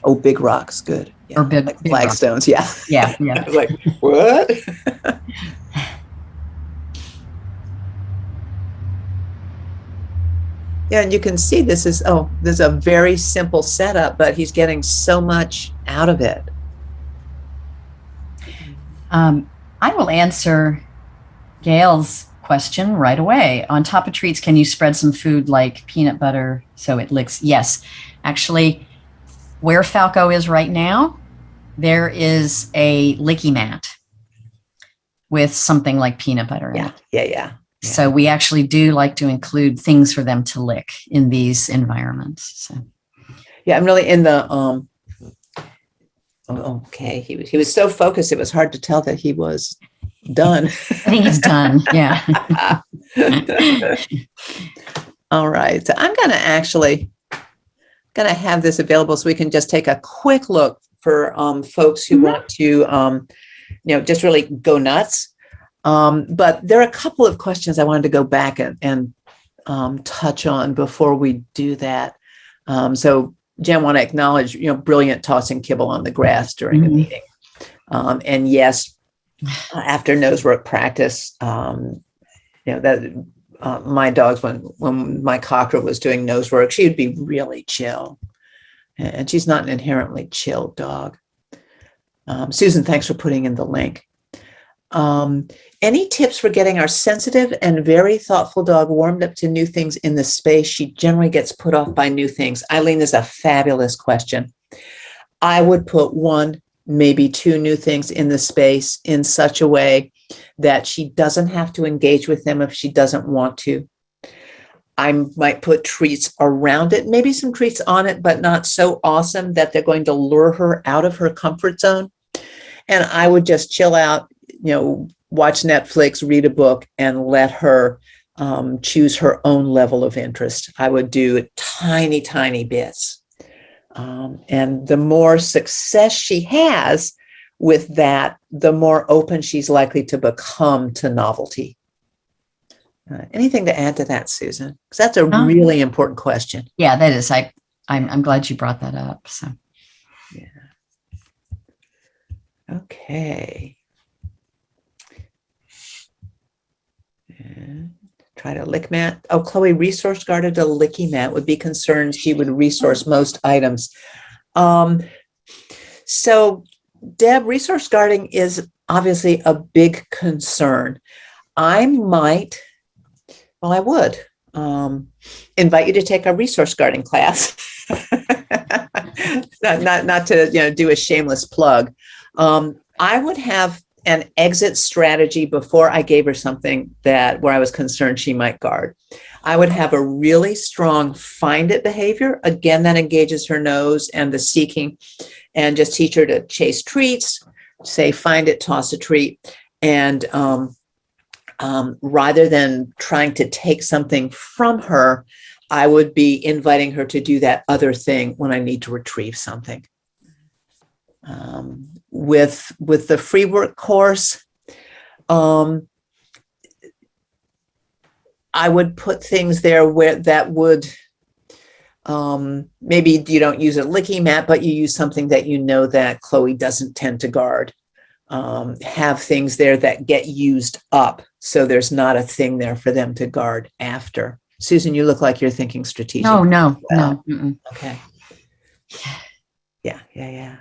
Oh, big rocks. Good. Yeah. Or big flagstones. Rocks. Yeah. Yeah. Like, what? Yeah, and you can see this is a very simple setup, but he's getting so much out of it. I will answer Gail's question right away. On top of treats, can you spread some food like peanut butter so it licks? Yes. Actually, where Falco is right now, there is a licky mat with something like peanut butter in it. Yeah. So we actually do like to include things for them to lick in these environments. So. Yeah, I'm really in the okay. He was so focused it was hard to tell that he was done. I think he's done. Yeah. All right. So I'm gonna have this available so we can just take a quick look for folks who want to just really go nuts. But there are a couple of questions I wanted to go back and touch on before we do that. So Jen, want to acknowledge, brilliant tossing kibble on the grass during a meeting. And yes, after nose work practice, that my dogs, when my cocker was doing nose work, she would be really chill. And she's not an inherently chill dog. Susan, thanks for putting in the link. Any tips for getting our sensitive and very thoughtful dog warmed up to new things in the space? She generally gets put off by new things. Eileen, this is a fabulous question. I would put 1, maybe 2 new things in the space in such a way that she doesn't have to engage with them if she doesn't want to. I might put treats around it, maybe some treats on it, but not so awesome that they're going to lure her out of her comfort zone. And I would just chill out, watch Netflix, read a book, and let her choose her own level of interest. I would do tiny, tiny bits. And the more success she has with that, the more open she's likely to become to novelty. Anything to add to that, Susan? Because that's a really important question. Yeah, that is. I'm glad you brought that up. So, yeah. Okay. And try to lick mat. Oh, Chloe, resource guarded a licky mat would be concerned she would resource most items. So, Deb, resource guarding is obviously a big concern. I would invite you to take a resource guarding class. not to do a shameless plug. I would have an exit strategy before I gave her something where I was concerned she might guard. I would have a really strong find it behavior. Again, that engages her nose and the seeking, and just teach her to chase treats, say find it, toss a treat, and rather than trying to take something from her, I would be inviting her to do that other thing when I need to retrieve something. With the free work course, I would put things there where that would, maybe you don't use a licky mat, but you use something that that Chloe doesn't tend to guard. Have things there that get used up, so there's not a thing there for them to guard after. Susan, you look like you're thinking strategic. No. Okay. Yeah.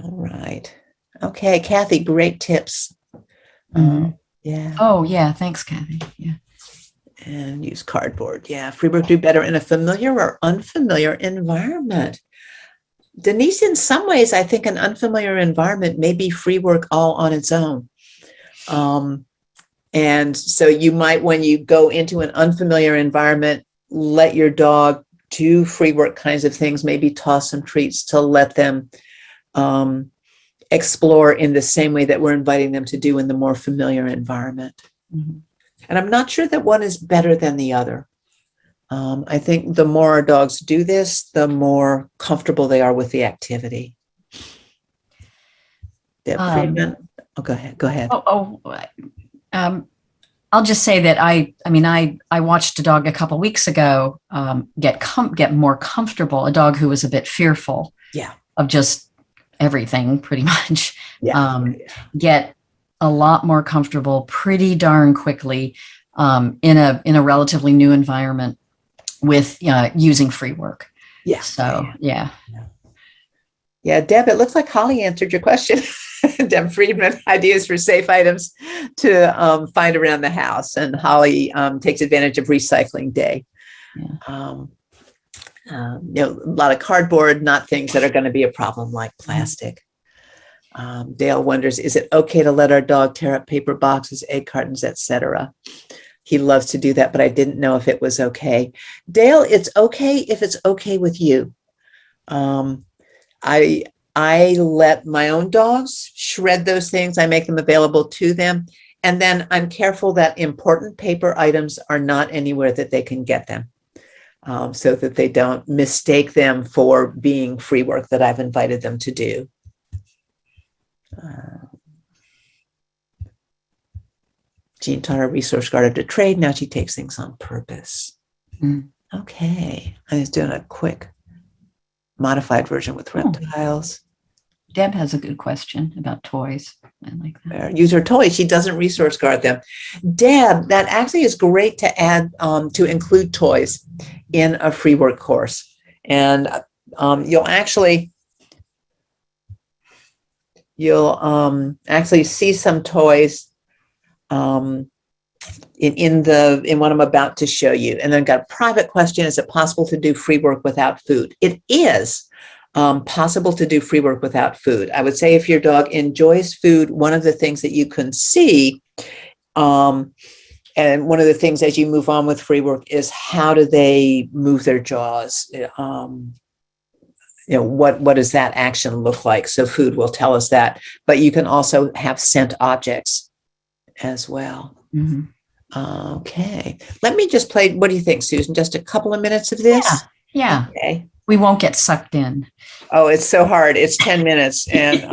All right. Okay, Kathy, great tips. Yeah. Oh, yeah. Thanks, Kathy. Yeah. And use cardboard. Yeah. Free work do better in a familiar or unfamiliar environment. Denise, in some ways, I think an unfamiliar environment may be free work all on its own. And so you might, when you go into an unfamiliar environment, let your dog do free work kinds of things, maybe toss some treats to let them explore in the same way that we're inviting them to do in the more familiar environment. Mm-hmm. And I'm not sure that one is better than the other. I think the more our dogs do this, the more comfortable they are with the activity. Deb Friedman. Go ahead. I'll just say that I watched a dog a couple weeks ago get more. A dog who was a bit fearful of just everything, pretty much. Get a lot more comfortable pretty darn quickly in a relatively new environment with using free work. Yeah. So yeah. Deb, it looks like Holly answered your question. Deb Friedman, ideas for safe items to find around the house. And Holly takes advantage of recycling day. Yeah. A lot of cardboard, not things that are going to be a problem like plastic. Dale wonders, is it okay to let our dog tear up paper boxes, egg cartons, etc.? He loves to do that, but I didn't know if it was okay. Dale, it's okay if it's okay with you. I let my own dogs shred those things. I make them available to them. And then I'm careful that important paper items are not anywhere that they can get them, so that they don't mistake them for being free work that I've invited them to do. Jean taught her resource guarder to trade. Now she takes things on purpose. Okay. I was doing a quick modified version with reptiles. Deb has a good question about toys. I like that. Use her toys. She doesn't resource guard them. Deb, that actually is great to add, to include toys in a free work course. And you'll actually, you'll actually see some toys in what I'm about to show you. And then I've got a private question. Is it possible to do free work without food? It is possible to do free work without food. I would say if your dog enjoys food, one of the things that you can see, and one of the things as you move on with free work is how do they move their jaws? What does that action look like? So food will tell us that, but you can also have scent objects as well. Mhm. Okay, let me just play. What do you think, Susan? Just a couple of minutes of this? Yeah. Okay. We won't get sucked in. Oh, it's so hard. It's 10 minutes. And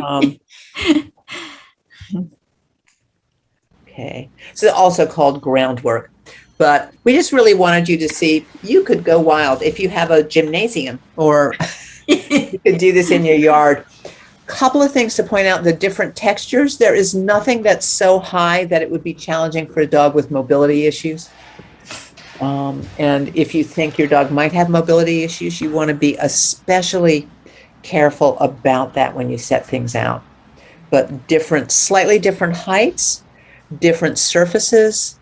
okay. So also called groundwork. But we just really wanted you to see you could go wild if you have a gymnasium or you could do this in your yard. Couple of things to point out: the different textures. There is nothing that's so high that it would be challenging for a dog with mobility issues. And if you think your dog might have mobility issues, you want to be especially careful about that when you set things out. But slightly different heights, different surfaces.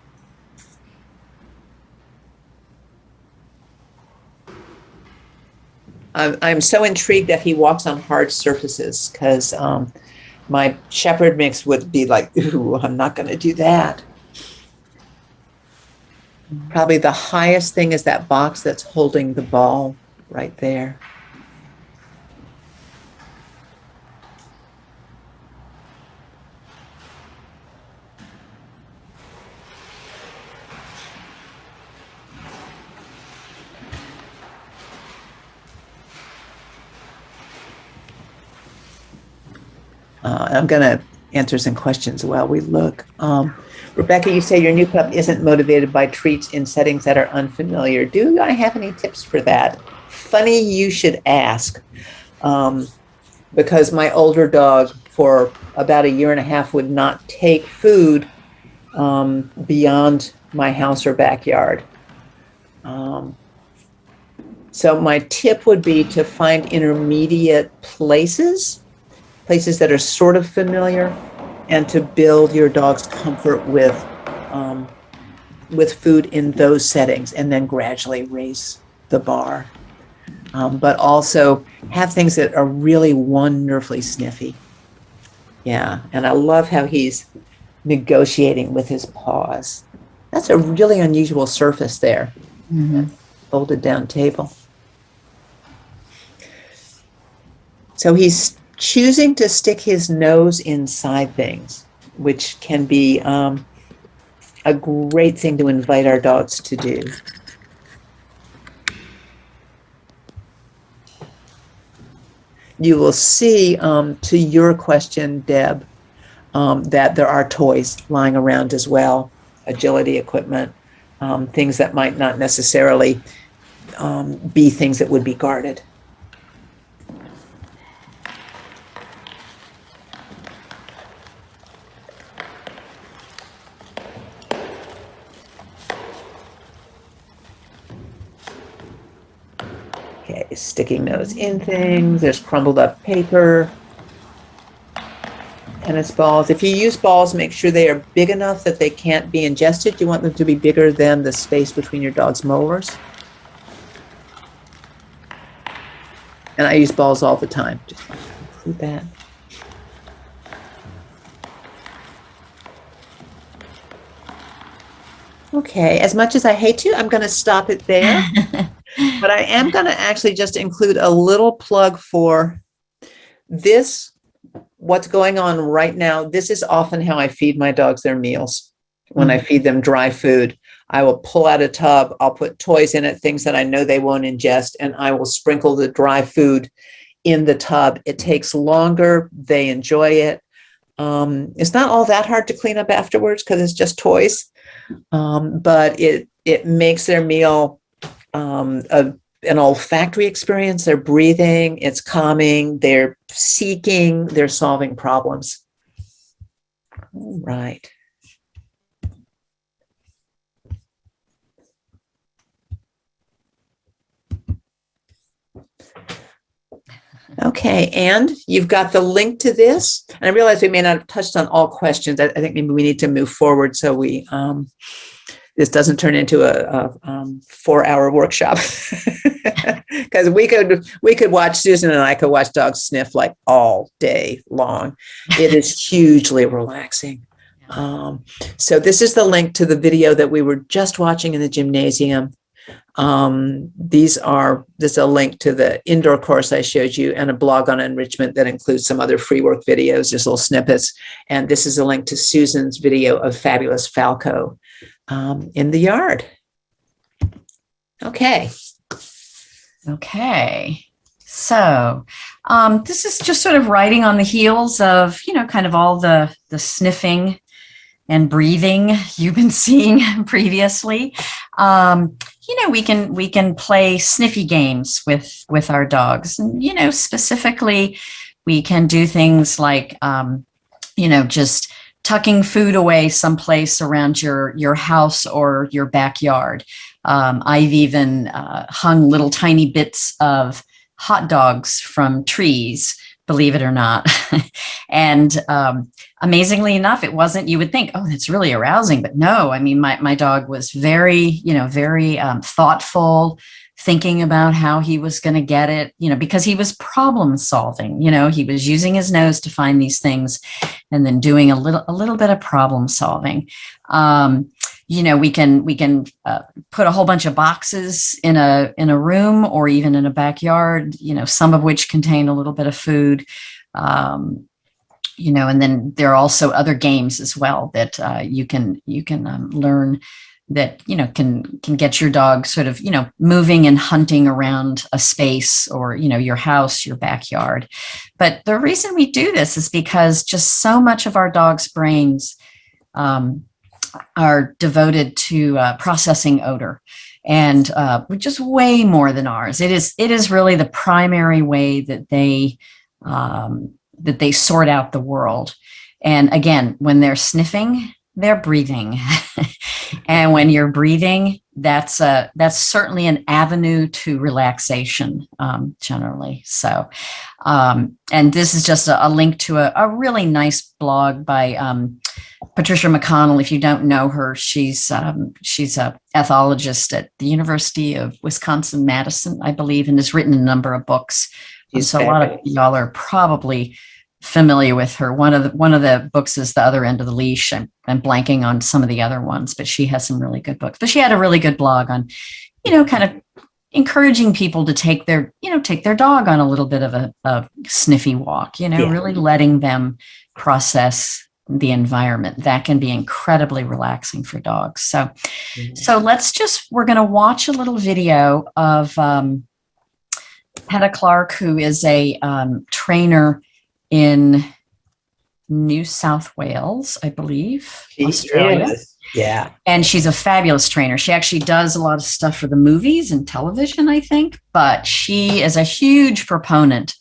I'm so intrigued that he walks on hard surfaces because my shepherd mix would be like, ooh, I'm not going to do that. Probably the highest thing is that box that's holding the ball right there. I'm going to answer some questions while we look. Rebecca, you say your new pup isn't motivated by treats in settings that are unfamiliar. Do I have any tips for that? Funny you should ask, because my older dog for about a year and a half would not take food beyond my house or backyard. So my tip would be to find intermediate places that are sort of familiar, and to build your dog's comfort with food in those settings, and then gradually raise the bar. But also have things that are really wonderfully sniffy. Yeah, and I love how he's negotiating with his paws. That's a really unusual surface there. Mhm. Folded down table. So he's choosing to stick his nose inside things, which can be a great thing to invite our dogs to do. You will see, to your question, Deb, that there are toys lying around as well, agility equipment, things that might not necessarily be things that would be guarded. Okay, sticking those in things. There's crumbled up paper. Tennis balls. If you use balls, make sure they are big enough that they can't be ingested. You want them to be bigger than the space between your dog's molars. And I use balls all the time. Just include that. Okay, as much as I hate to, I'm going to stop it there. But I am going to actually just include a little plug for this. What's going on right now. This is often how I feed my dogs their meals. When I feed them dry food, I will pull out a tub. I'll put toys in it, things that I know they won't ingest, and I will sprinkle the dry food in the tub. It takes longer. They enjoy it. It's not all that hard to clean up afterwards because it's just toys. But it makes their meal an olfactory experience. They're breathing, it's calming, they're seeking, they're solving problems. All right. Okay, and you've got the link to this. And I realize we may not have touched on all questions. I think maybe we need to move forward so we this doesn't turn into a 4-hour workshop. Because we could watch, Susan and I could watch dogs sniff like all day long. It is hugely relaxing. So this is the link to the video that we were just watching in the gymnasium. This is a link to the indoor course I showed you and a blog on enrichment that includes some other free work videos, just little snippets. And this is a link to Susan's video of Fabulous Falco in the yard. Okay. So this is just sort of riding on the heels of, kind of all the sniffing and breathing you've been seeing previously. We can play sniffy games with our dogs, and specifically we can do things like just tucking food away someplace around your house or your backyard. I've even hung little tiny bits of hot dogs from trees, believe it or not. And amazingly enough, it wasn't, you would think, oh, that's really arousing. But no, I mean, my dog was very thoughtful, thinking about how he was going to get it, because he was problem solving, he was using his nose to find these things and then doing a little bit of problem solving. We can put a whole bunch of boxes in a room or even in a backyard, some of which contain a little bit of food, and then there are also other games as well that you can learn that, can get your dog sort of, moving and hunting around a space or, your house, your backyard. But the reason we do this is because just so much of our dog's brains are devoted to processing odor, and just way more than ours. It is really the primary way that they sort out the world. And again, when they're sniffing, they're breathing. And when you're breathing, that's certainly an avenue to relaxation, generally. So, and this is just a link to a really nice blog by Patricia McConnell. If you don't know her, she's a ethologist at the University of Wisconsin-Madison, I believe, and has written a number of books. So a lot of y'all are probably familiar with her. One of the books is The Other End of the Leash. I'm blanking on some of the other ones, but she has some really good books. But she had a really good blog on, kind of encouraging people to take their dog on a little bit of a sniffy walk, really letting them process the environment. That can be incredibly relaxing for dogs. So, we're going to watch a little video of Hedda Clark, who is a trainer in New South Wales, I believe, Australia. Yeah. And she's a fabulous trainer. She actually does a lot of stuff for the movies and television, I think, but she is a huge proponent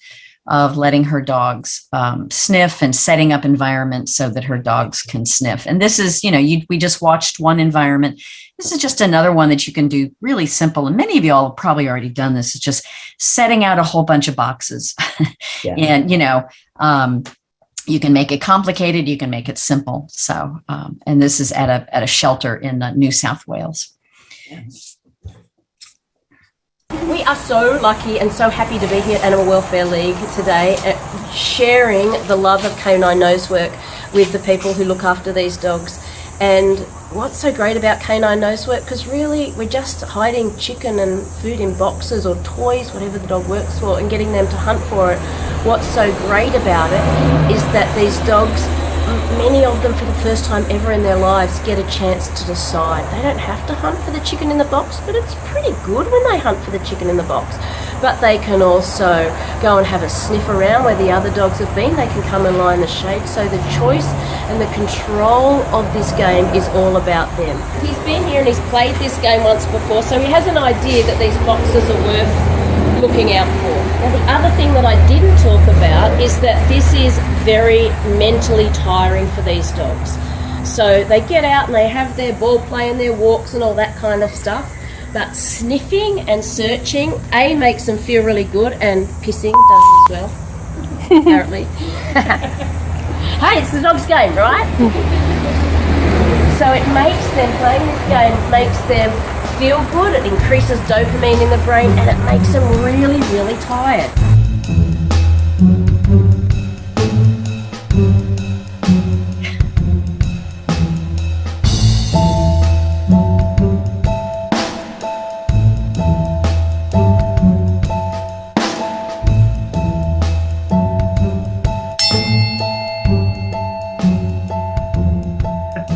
of letting her dogs sniff and setting up environments so that her dogs can sniff. And this is, we just watched one environment. This is just another one that you can do really simple. And many of you all have probably already done this. It's just setting out a whole bunch of boxes. Yeah. And, you can make it complicated. You can make it simple. So, and this is at a shelter in New South Wales. Yes. We are so lucky and so happy to be here at Animal Welfare League today, sharing the love of canine nosework with the people who look after these dogs. And what's so great about canine nosework, because really we're just hiding chicken and food in boxes or toys, whatever the dog works for, and getting them to hunt for it. What's so great about it is that these dogs, many of them for the first time ever in their lives, get a chance to decide. They don't have to hunt for the chicken in the box, but it's pretty good when they hunt for the chicken in the box. But they can also go and have a sniff around where the other dogs have been. They can come and lie in the shade. So the choice and the control of this game is all about them. He's been here and he's played this game once before, so he has an idea that these boxes are worth looking out for. Now, the other thing that I didn't talk about is that this is very mentally tiring for these dogs. So they get out and they have their ball play and their walks and all that kind of stuff. but sniffing and searching, A, makes them feel really good, and pissing does as well, apparently. Hey, it's the dog's game, right? So it makes them, playing this game makes them feel good, it increases dopamine in the brain, and it makes them really, really tired.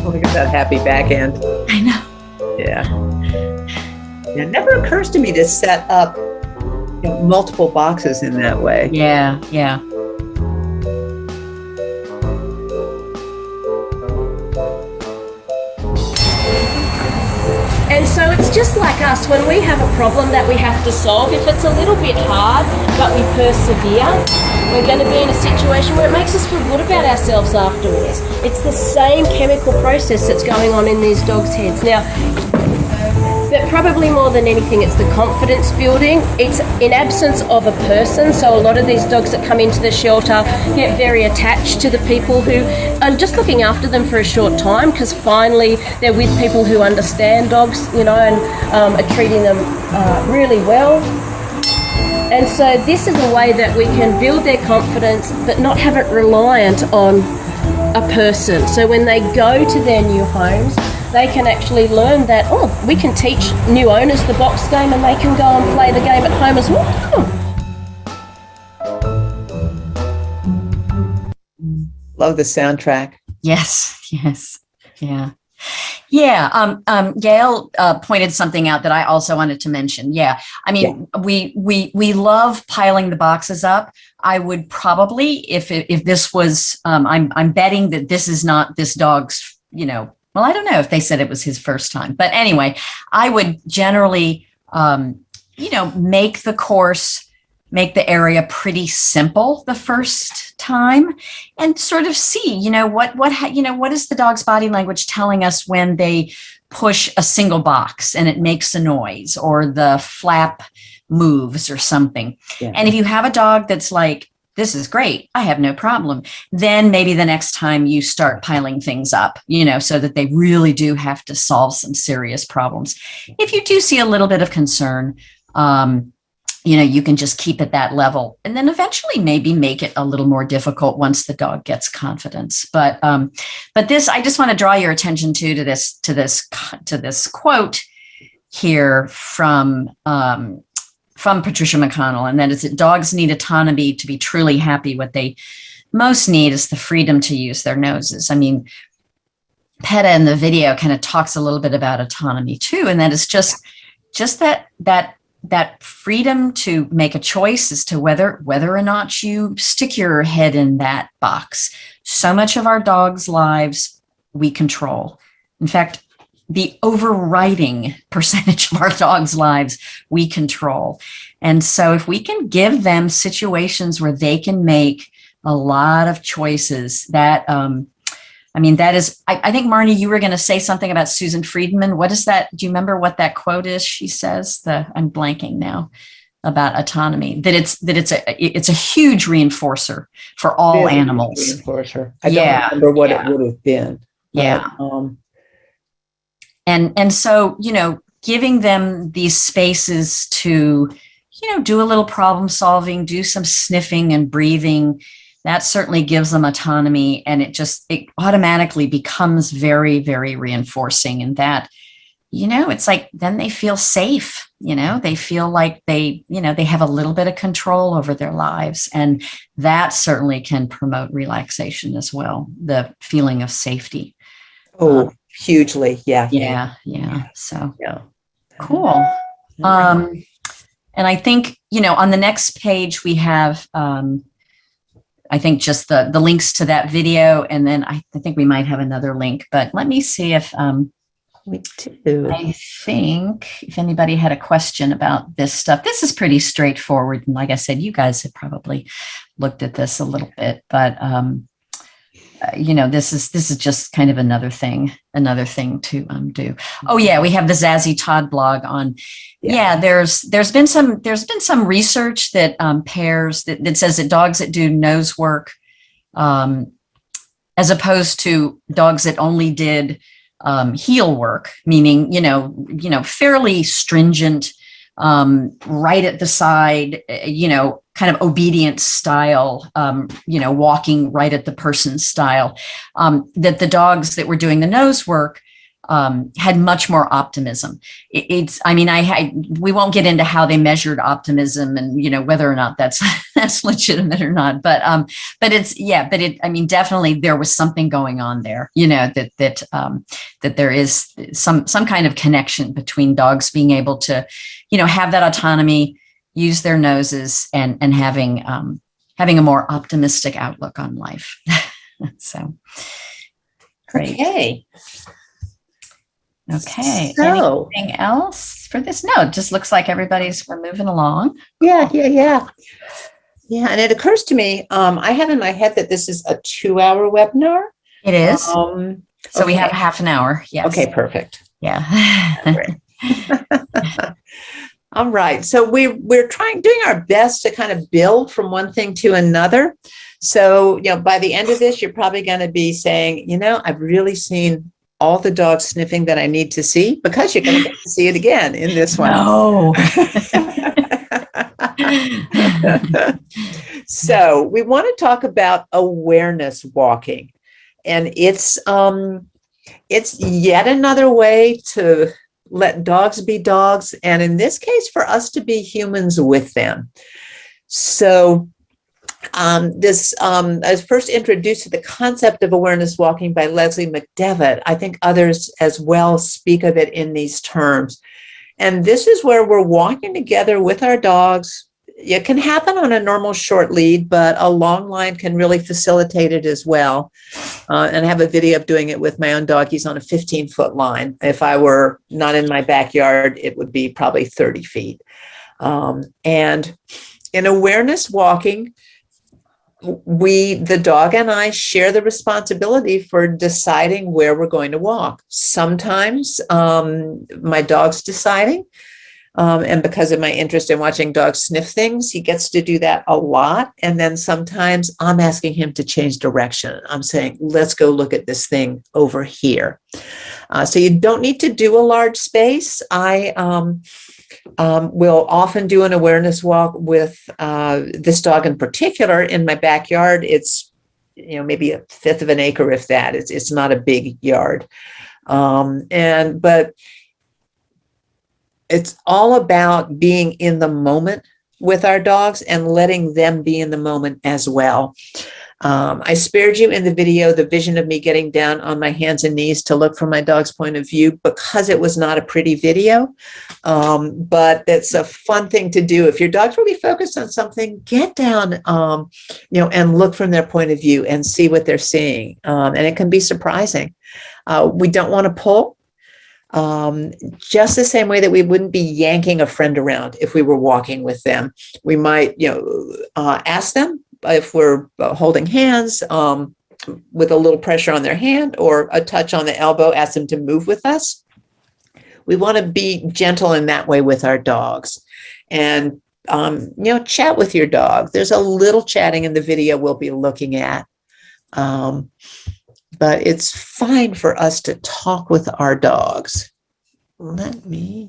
Look at that happy back end. I know. Yeah. It never occurs to me to set up multiple boxes in that way. Yeah, yeah. And so it's just like us, when we have a problem that we have to solve, if it's a little bit hard, but we persevere, we're going to be in a situation where it makes us feel good about ourselves afterwards. It's the same chemical process that's going on in these dogs' heads. Now, but probably more than anything, it's the confidence building. It's in absence of a person. So a lot of these dogs that come into the shelter get very attached to the people who are just looking after them for a short time, because finally they're with people who understand dogs, and are treating them really well. And so this is a way that we can build their confidence, but not have it reliant on a person. So when they go to their new homes, they can actually learn that, we can teach new owners the box game, and they can go and play the game at home as well. Love the soundtrack. Yes, yes, yeah. Yeah, Gail pointed something out that I also wanted to mention. Yeah, I mean, we love piling the boxes up. I would probably, if this was, I'm betting that this is not this dog's, well, I don't know if they said it was his first time, but anyway, I would generally, make the area pretty simple the first time, and sort of see, what is the dog's body language telling us when they push a single box and it makes a noise, or the flap moves or something. Yeah. And if you have a dog that's like, this is great, I have no problem, then maybe the next time you start piling things up, so that they really do have to solve some serious problems. If you do see a little bit of concern, you can just keep at that level, and then eventually maybe make it a little more difficult once the dog gets confidence. But this, I just want to draw your attention to this quote here from Patricia McConnell, and that is that dogs need autonomy to be truly happy. What they most need is the freedom to use their noses. I mean, PETA in the video kind of talks a little bit about autonomy too, and that is just that freedom to make a choice as to whether or not you stick your head in that box. So much of our dogs' lives we control. In fact, the overriding percentage of our dogs' lives we control. And so if we can give them situations where they can make a lot of choices, that that is, I think, Marnie, you were going to say something about Susan Friedman. What is that? Do you remember what that quote is? She says, I'm blanking now, about autonomy, that it's a huge reinforcer for all animals. Reinforcer. I don't remember what it would have been. Yeah. And so, giving them these spaces to, do a little problem solving, do some sniffing and breathing, that certainly gives them autonomy, and it automatically becomes very, very reinforcing. And that, it's like, then they feel safe, they feel like they have a little bit of control over their lives. And that certainly can promote relaxation as well, the feeling of safety. Hugely. Yeah. So cool. And I think, on the next page we have, I think just the links to that video, and then I think we might have another link, but let me see if we do. I think if anybody had a question about this stuff, this is pretty straightforward. And like I said, you guys have probably looked at this a little bit, but this is just kind of another thing to do. Oh yeah, we have the Zazzy Todd blog on. Yeah, there's been some research that pairs that says that dogs that do nose work, as opposed to dogs that only did heel work, meaning fairly stringent, right at the side, kind of obedience style, walking right at the person style, that the dogs that were doing the nose work had much more optimism. We won't get into how they measured optimism and, whether or not that's legitimate or not, but definitely there was something going on there, that there is some kind of connection between dogs being able to, have that autonomy, use their noses, and having a more optimistic outlook on life. So great. Okay. So, anything else for this? No, it just looks like we're moving along. Yeah. And it occurs to me, I have in my head that this is a 2-hour webinar. It is. So we have a half an hour. Yes. Okay, perfect. Yeah. All right. So we're doing our best to kind of build from one thing to another. So, by the end of this, you're probably going to be saying, I've really seen all the dogs sniffing that I need to see, because you're going to get to see it again in this one. No. So we want to talk about awareness walking, and it's yet another way to let dogs be dogs, and in this case, for us to be humans with them. So I was first introduced to the concept of awareness walking by Leslie McDevitt. I think others as well speak of it in these terms. And this is where we're walking together with our dogs. It can happen on a normal short lead, but a long line can really facilitate it as well. And I have a video of doing it with my own dog. He's on a 15-foot line. If I were not in my backyard, it would be probably 30 feet. And in awareness walking, the dog and I share the responsibility for deciding where we're going to walk. Sometimes my dog's deciding, and because of my interest in watching dogs sniff things, he gets to do that a lot. And then sometimes I'm asking him to change direction. I'm saying, let's go look at this thing over here. So you don't need to do a large space. I will often do an awareness walk with this dog in particular in my backyard. It's, maybe 1/5 of an acre, if that. It's not a big yard. But it's all about being in the moment with our dogs and letting them be in the moment as well. I spared you in the video the vision of me getting down on my hands and knees to look from my dog's point of view, because it was not a pretty video. But it's a fun thing to do. If your dog's really focused on something, get down, and look from their point of view and see what they're seeing. And it can be surprising. We don't want to pull. Just the same way that we wouldn't be yanking a friend around if we were walking with them. We might, ask them if we're holding hands, with a little pressure on their hand or a touch on the elbow, ask them to move with us. We want to be gentle in that way with our dogs, and, chat with your dog. There's a little chatting in the video we'll be looking at. But it's fine for us to talk with our dogs. Let me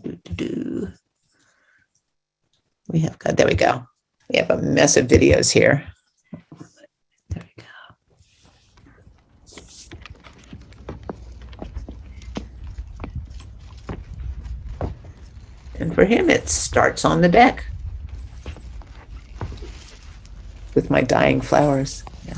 there we go. We have a mess of videos here. There we go. And for him, it starts on the deck with my dying flowers. Yeah.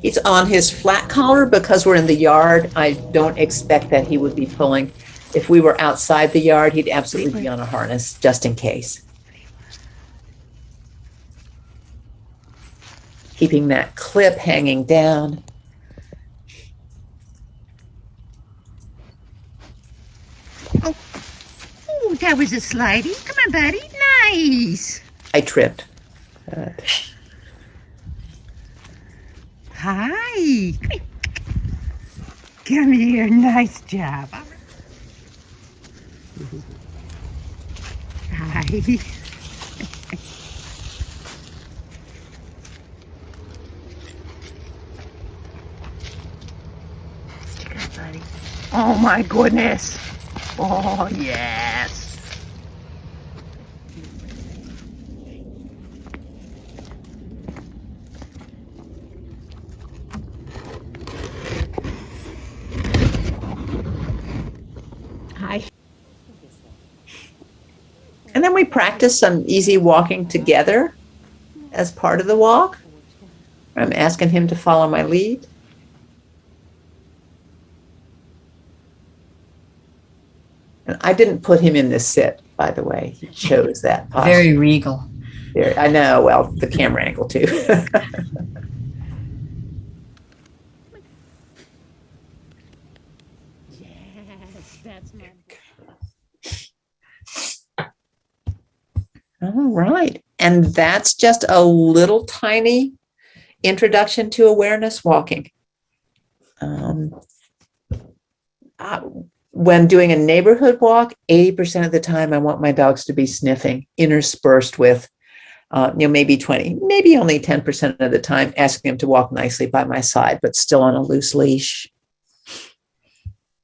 He's on his flat collar because we're in the yard. I don't expect that he would be pulling. If we were outside the yard, he'd absolutely be on a harness, just in case. Keeping that clip hanging down. that was a slidey. Come on, buddy. Nice. I tripped. Hi. Come here. Nice job. Hi. Stick up, buddy. Oh my goodness. Oh yes. Hi. And then we practice some easy walking together as part of the walk. I'm asking him to follow my lead. And I didn't put him in this sit, by the way. He chose that posture. Very regal. I know, well, the camera angle too. Yes, that's my. All right. And that's just a little tiny introduction to awareness walking. When doing a neighborhood walk, 80% of the time, I want my dogs to be sniffing, interspersed with, maybe 20, maybe only 10% of the time, asking them to walk nicely by my side, but still on a loose leash.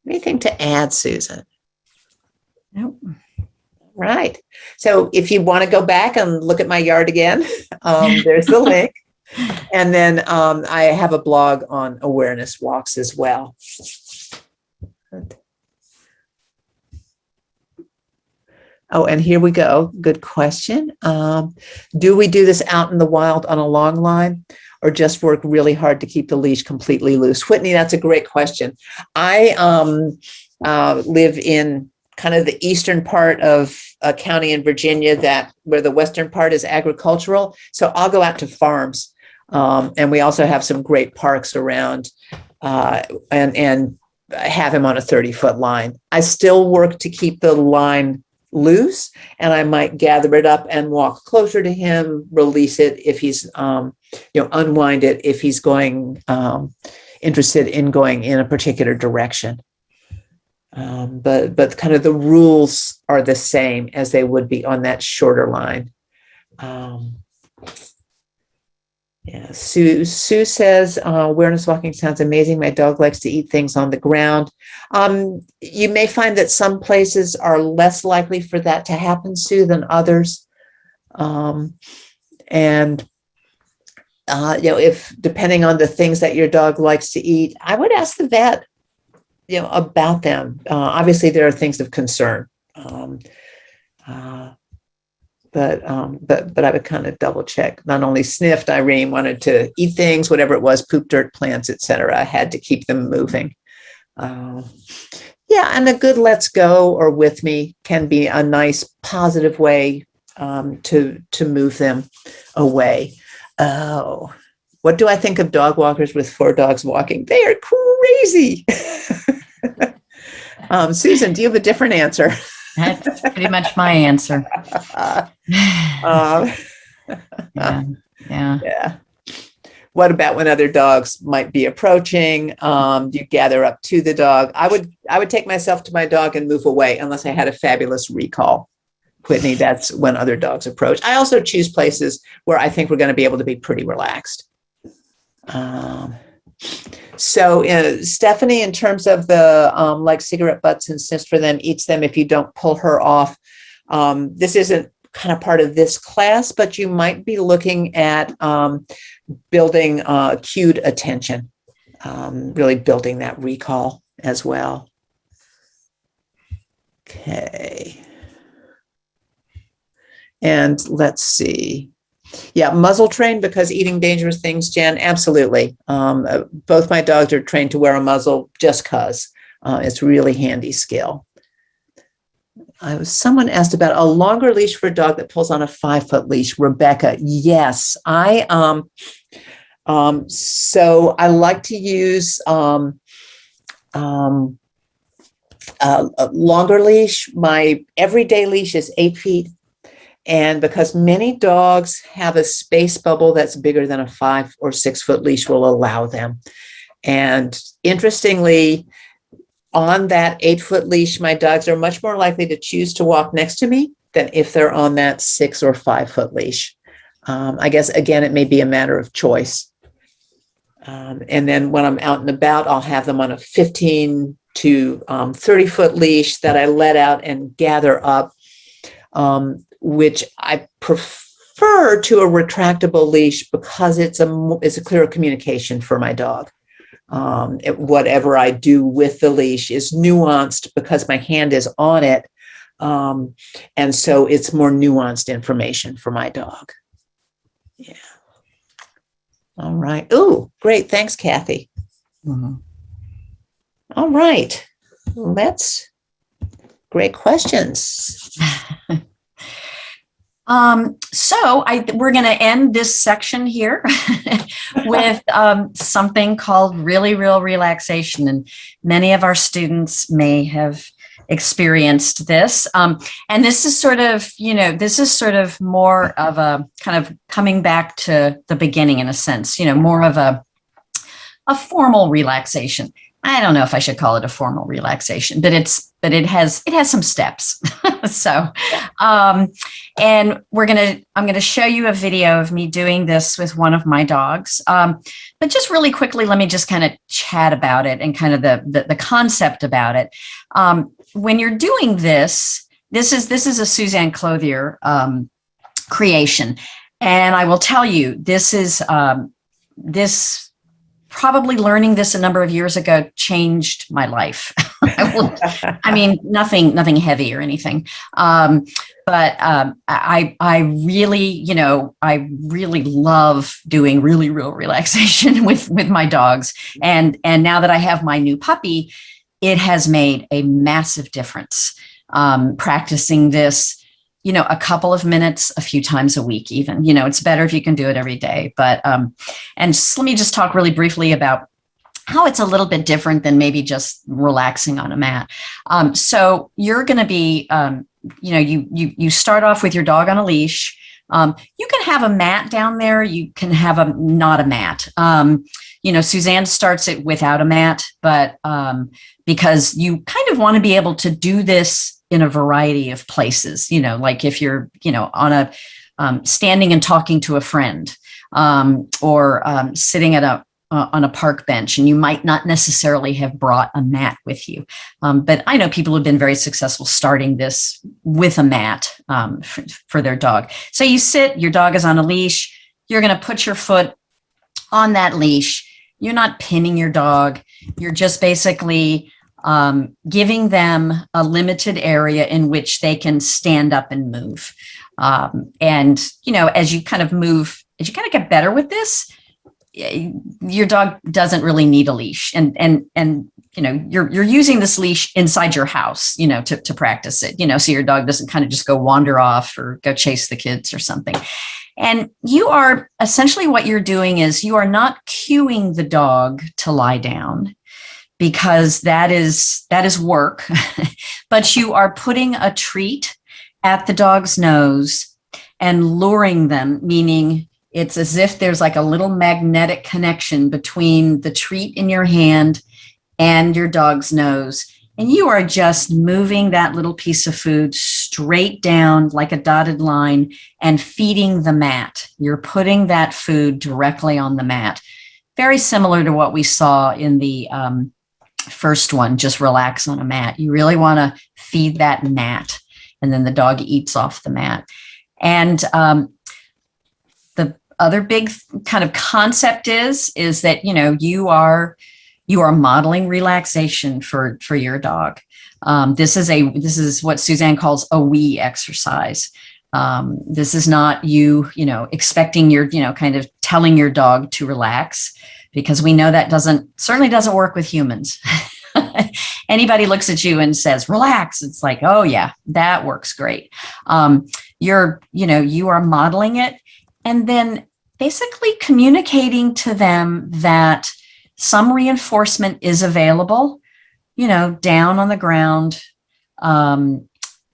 Anything to add, Susan? Nope. Right. So if you want to go back and look at my yard again, there's the link. And then I have a blog on awareness walks as well. Good. Oh, and here we go. Good question. Do we do this out in the wild on a long line or just work really hard to keep the leash completely loose? Whitney, that's a great question. I live in kind of the eastern part of a county in Virginia where the western part is agricultural. So I'll go out to farms. And we also have some great parks around and have him on a 30-foot line. I still work to keep the line loose, and I might gather it up and walk closer to him, release it if he's, unwind it if he's going, interested in going in a particular direction. But kind of the rules are the same as they would be on that shorter line. Yeah, Sue says, awareness walking sounds amazing. My dog likes to eat things on the ground. You may find that some places are less likely for that to happen, Sue, than others. If depending on the things that your dog likes to eat, I would ask the vet, about them. Obviously, there are things of concern. But I would kind of double check. Not only sniffed, Irene wanted to eat things, whatever it was, poop, dirt, plants, etc. I had to keep them moving. And a good let's go or with me can be a nice positive way to move them away. Oh, what do I think of dog walkers with 4 dogs walking? They are crazy. Susan, do you have a different answer? That's pretty much my answer. Yeah. What about when other dogs might be approaching? You gather up to the dog. I would take myself to my dog and move away unless I had a fabulous recall. Whitney, that's when other dogs approach. I also choose places where I think we're going to be able to be pretty relaxed. So Stephanie, in terms of the like cigarette butts and sniffs for them, eats them if you don't pull her off. This isn't kind of part of this class, but you might be looking at building cued attention, really building that recall as well. Okay. And let's see. Yeah, muzzle trained because eating dangerous things, Jen, absolutely. Both my dogs are trained to wear a muzzle just because it's really handy skill. Someone asked about a longer leash for a dog that pulls on a 5-foot leash. Rebecca, yes, so I like to use A longer leash. My everyday leash is 8 feet. And because many dogs have a space bubble that's bigger than a 5 or 6 foot leash will allow them. And interestingly, on that 8 foot leash, my dogs are much more likely to choose to walk next to me than if they're on that 6 or 5 foot leash. I guess, again, it may be a matter of choice. And then when I'm out and about, I'll have them on a 15 to 30 foot leash that I let out and gather up, which I prefer to a retractable leash because it's a clearer communication for my dog. Whatever I do with the leash is nuanced because my hand is on it. And so it's more nuanced information for my dog. Yeah. All right. Oh, great. Thanks, Kathy. Mm-hmm. All right. Great questions. We're going to end this section here with something called really real relaxation. And many of our students may have experienced this. And this is sort of more of a kind of coming back to the beginning in a sense, more of a formal relaxation. I don't know if I should call it a formal relaxation, but it has some steps. So, and I'm going to show you a video of me doing this with one of my dogs. But just really quickly, let me just kind of chat about it and kind of the concept about it. When you're doing this is a Suzanne Clothier creation. And I will tell you, this probably learning this a number of years ago changed my life. I mean, nothing heavy or anything. But I really love doing really real relaxation with my dogs. And now that I have my new puppy, it has made a massive difference. Practicing this, a couple of minutes, a few times a week, even, it's better if you can do it every day. But, and let me just talk really briefly about how it's a little bit different than maybe just relaxing on a mat. So you're going to be, you start off with your dog on a leash. You can have a mat down there. You can have not a mat. Suzanne starts it without a mat, but because you kind of want to be able to do this in a variety of places, like if you're, on a standing and talking to a friend, or sitting on a park bench, and you might not necessarily have brought a mat with you. But I know people have been very successful starting this with a mat for their dog. So you sit, your dog is on a leash, you're going to put your foot on that leash. You're not pinning your dog. You're just basically giving them a limited area in which they can stand up and move. And, as you kind of get better with this, your dog doesn't really need a leash. And you're using this leash inside your house, to practice it, so your dog doesn't kind of just go wander off or go chase the kids or something. And you are essentially, what you're doing is you are not cueing the dog to lie down, because that is work, but you are putting a treat at the dog's nose and luring them, meaning it's as if there's like a little magnetic connection between the treat in your hand and your dog's nose. And you are just moving that little piece of food straight down like a dotted line and feeding the mat. You're putting that food directly on the mat. Very similar to what we saw in the first one, just relax on a mat. You really want to feed that mat, and then the dog eats off the mat. And the other big kind of concept is that, you are modeling relaxation for your dog. This is what Suzanne calls a we exercise. This is not you expecting your, kind of telling your dog to relax, because we know that certainly doesn't work with humans. Anybody looks at you and says, relax. It's like, oh yeah, that works great. You are modeling it, and then basically communicating to them that some reinforcement is available. down on the ground.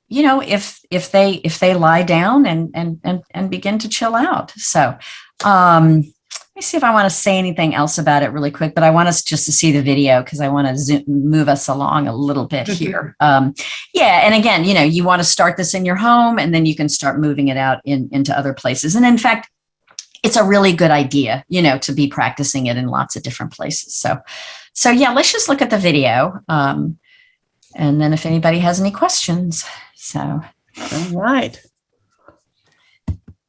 If they lie down and begin to chill out. So let me see if I want to say anything else about it really quick, but I want us just to see the video because I want to move us along a little bit here. And again, you want to start this in your home and then you can start moving it out into other places. And in fact, it's a really good idea, to be practicing it in lots of different places. So yeah, let's just look at the video. And then if anybody has any questions. So, all right.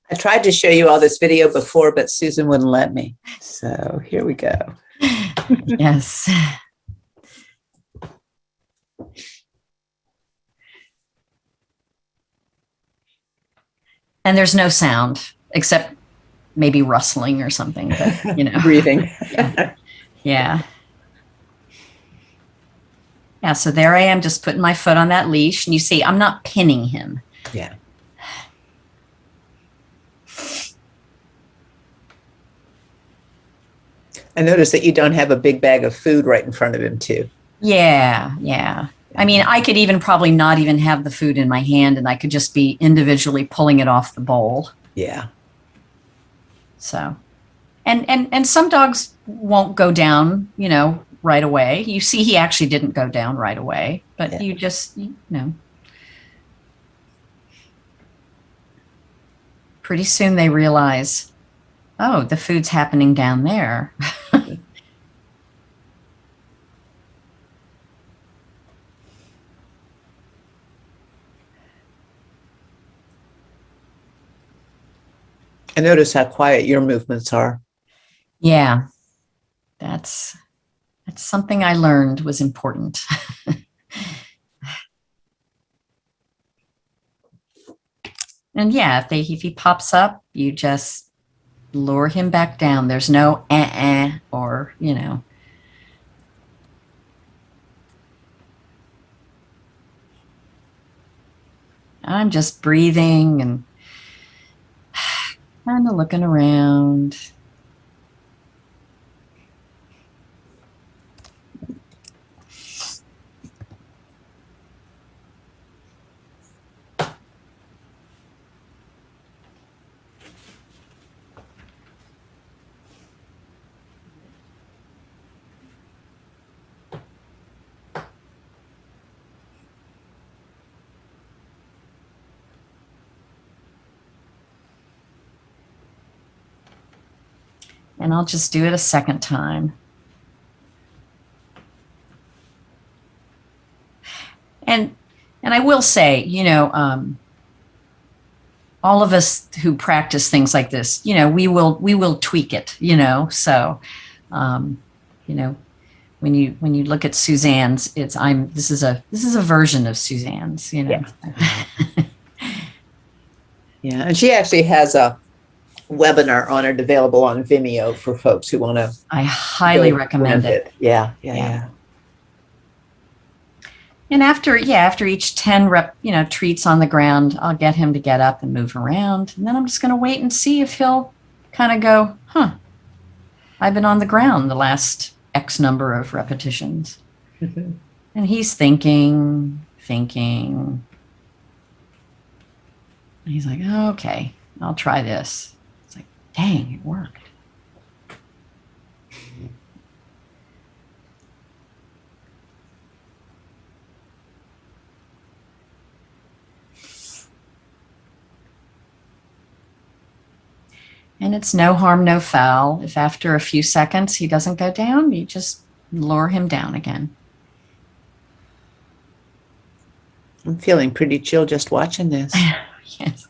I tried to show you all this video before, but Susan wouldn't let me. So here we go. Yes. And there's no sound except maybe rustling or something, but, breathing. Yeah. Yeah. So there I am, just putting my foot on that leash, and you see, I'm not pinning him. Yeah. I noticed that you don't have a big bag of food right in front of him too. Yeah. I mean, I could even probably not even have the food in my hand, and I could just be individually pulling it off the bowl. Yeah. So, and some dogs won't go down, right away. You see, he actually didn't go down right away, but you just, pretty soon they realize, oh, the food's happening down there. I notice how quiet your movements are. Yeah, that's something I learned was important. And yeah, if he pops up, you just lure him back down. There's no or, I'm just breathing and kind of looking around. And I'll just do it a second time. And I will say, all of us who practice things like this, we will tweak it, So, when you look at Suzanne's, this is a version of Suzanne's, Yeah. Yeah, and she actually has a webinar on it available on Vimeo for folks who want to. I highly recommend it. Yeah. And after each 10 treats on the ground, I'll get him to get up and move around. And then I'm just going to wait and see if he'll kind of go, I've been on the ground the last X number of repetitions. Mm-hmm. And he's thinking. And he's like, oh, okay, I'll try this. It's like, dang, it worked. And it's no harm, no foul. If after a few seconds he doesn't go down, you just lure him down again. I'm feeling pretty chill just watching this. Yes.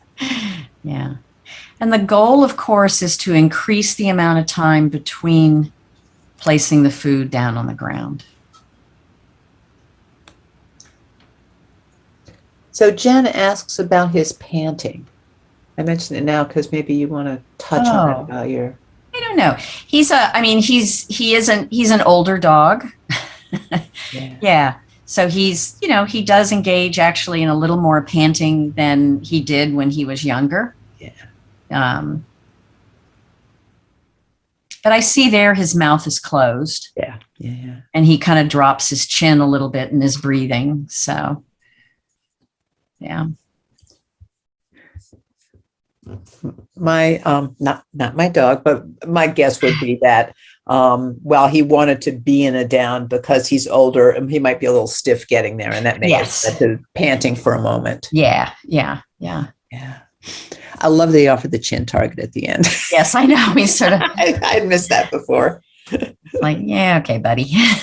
Yeah. And the goal, of course, is to increase the amount of time between placing the food down on the ground. So Jen asks about his panting. I mentioned it now because maybe you want to touch on it about your. I don't know. He's an older dog. Yeah. So he's, he does engage actually in a little more panting than he did when he was younger. Yeah. but I see there his mouth is closed. Yeah. Yeah. And he kind of drops his chin a little bit in his breathing. So, yeah. My not my dog, but my guess would be that well, he wanted to be in a down because he's older and he might be a little stiff getting there, and that makes sense, panting for a moment. Yeah. I love that he offered the chin target at the end. Yes, I know. We sort of I'd missed that before. like, yeah, okay, buddy. Yeah.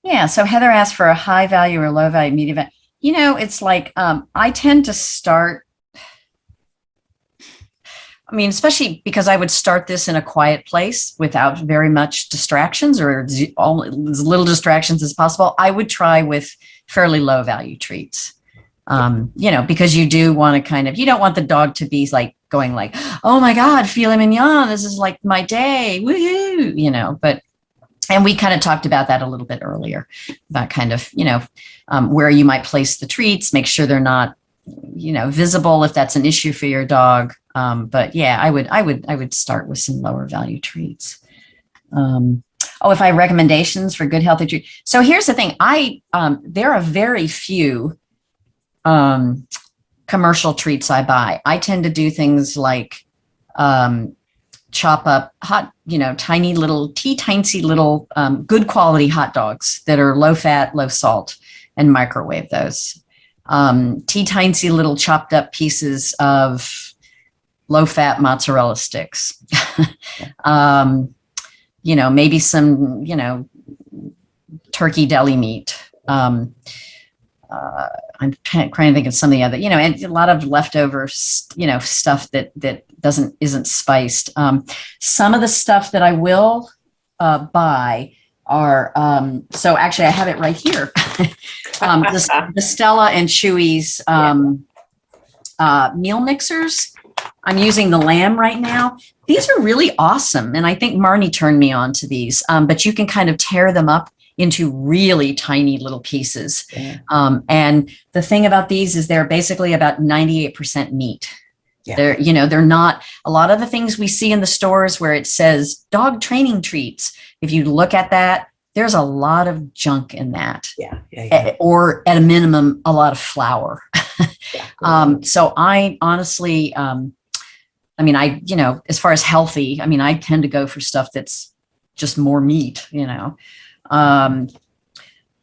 Yeah. So Heather asked for a high value or low value, medium value. It's like I tend to start. I mean, especially because I would start this in a quiet place without very much distractions or as little distractions as possible. I would try with fairly low value treats, because you do want to you don't want the dog to be like going like, oh my God, filet mignon, this is like my day, woohoo, and we kind of talked about that a little bit earlier about kind of, where you might place the treats, make sure they're not, visible if that's an issue for your dog. But yeah, I would start with some lower value treats. If I have recommendations for good, healthy treats. So here's the thing. There are very few commercial treats I buy. I tend to do things like chop up hot, tiny little, teensy little good quality hot dogs that are low fat, low salt, and microwave those. Teensy little chopped up pieces of low fat mozzarella sticks. Maybe some, turkey deli meat. I'm trying to think of some of the other, and a lot of leftover, stuff that isn't spiced. Some of the stuff that I will buy are, so actually I have it right here. The Stella and Chewy's meal mixers. I'm using the lamb right now. These are really awesome. And I think Marnie turned me on to these, but you can kind of tear them up into really tiny little pieces. Yeah. And the thing about these is they're basically about 98% meat. Yeah. They're not a lot of the things we see in the stores where it says dog training treats. If you look at that, there's a lot of junk in that. Yeah. Or at a minimum, a lot of flour. So I honestly, as far as healthy, I tend to go for stuff that's just more meat,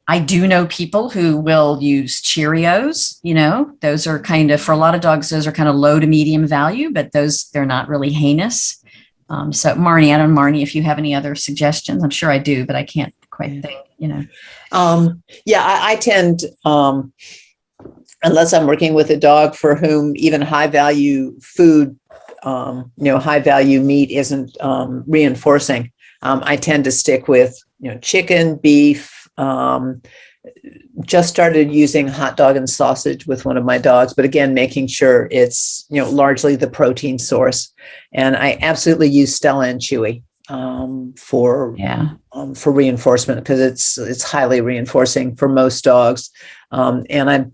I do know people who will use Cheerios, those are kind of, for a lot of dogs, those are kind of low to medium value, but they're not really heinous. So Marnie, I don't know, Marnie, if you have any other suggestions. I'm sure I do, but I can't quite think, I tend, unless I'm working with a dog for whom even high value food, high value meat isn't reinforcing, I tend to stick with, chicken, beef. Just started using hot dog and sausage with one of my dogs, but again, making sure it's, largely the protein source. And I absolutely use Stella and Chewy for reinforcement, because it's highly reinforcing for most dogs. And I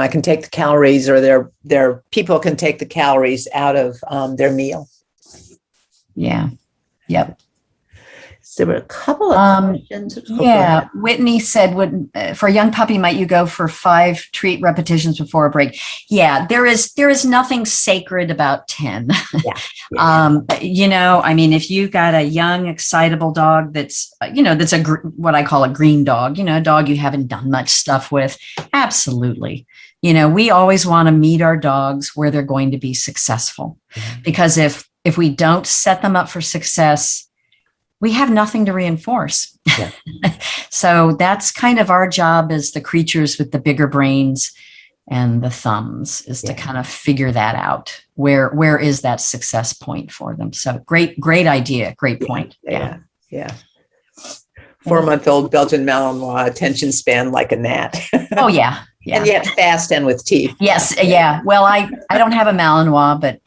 can take the calories, or their people can take the calories out of their meal. Yeah. Yep. There were a couple of questions. Whitney said, for a young puppy, might you go for 5 treat repetitions before a break? Yeah, there is nothing sacred about 10. If you've got a young, excitable dog that's, what I call a green dog, a dog you haven't done much stuff with, absolutely. We always want to meet our dogs where they're going to be successful, because if we don't set them up for success, we have nothing to reinforce. Yeah. So that's kind of our job as the creatures with the bigger brains and the thumbs, is to kind of figure that out. Where is that success point for them? So great idea. Great point. Yeah. 4-month-old Belgian Malinois, attention span like a gnat. Oh yeah. And yet fast and with teeth. Yes. Yeah. Well, I don't have a Malinois, but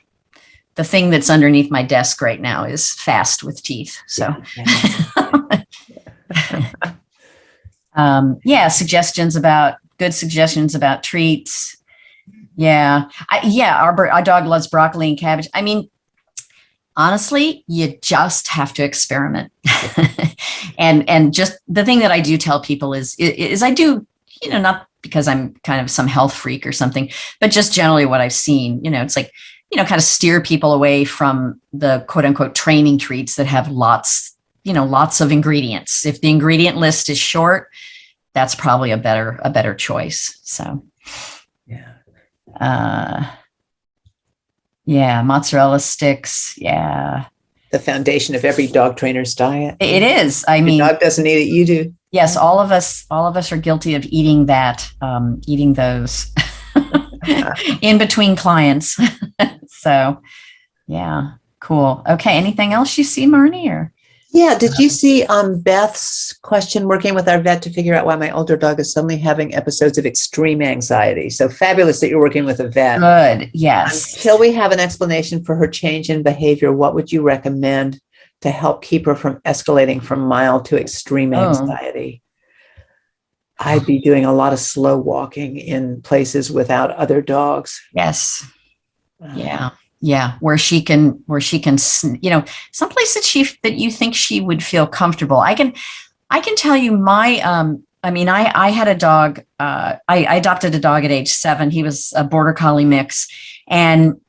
the thing that's underneath my desk right now is fast with teeth. So, suggestions about treats. Yeah. Our dog loves broccoli and cabbage. I mean, honestly, you just have to experiment. and just the thing that I do tell people is I do, not because I'm kind of some health freak or something, but just generally what I've seen, it's like, kind of steer people away from the quote unquote training treats that have lots of ingredients. If the ingredient list is short, that's probably a better choice. So, mozzarella sticks. Yeah. The foundation of every dog trainer's diet. It is. I mean, your dog doesn't eat it, you do. Yes, all of us are guilty of eating those in between clients. So, yeah, cool. Okay, anything else you see, Marnie? Or yeah, did you see Beth's question? Working with our vet to figure out why my older dog is suddenly having episodes of extreme anxiety. So fabulous that you're working with a vet. Good. Yes. Until we have an explanation for her change in behavior, what would you recommend to help keep her from escalating from mild to extreme anxiety? I'd be doing a lot of slow walking in places without other dogs. Yes. Yeah. Where she can, some place that you think she would feel comfortable. I can tell you I had a dog, I adopted a dog at age 7. He was a border collie mix, and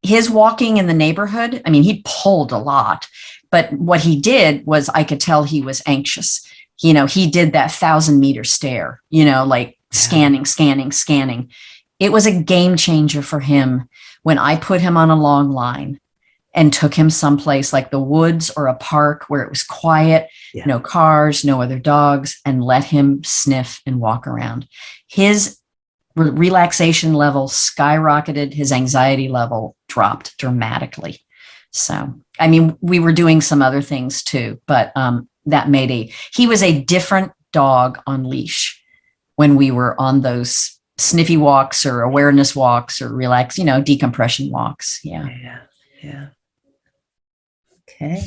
his walking in the neighborhood, he pulled a lot, but what he did was I could tell he was anxious. He did that 1,000-meter stare, like scanning. It was a game changer for him when I put him on a long line and took him someplace like the woods or a park where it was quiet, no cars, no other dogs, and let him sniff and walk around. His relaxation level skyrocketed. His anxiety level dropped dramatically. So, we were doing some other things too, but he was a different dog on leash when we were on those sniffy walks or awareness walks or decompression walks. Yeah. Okay.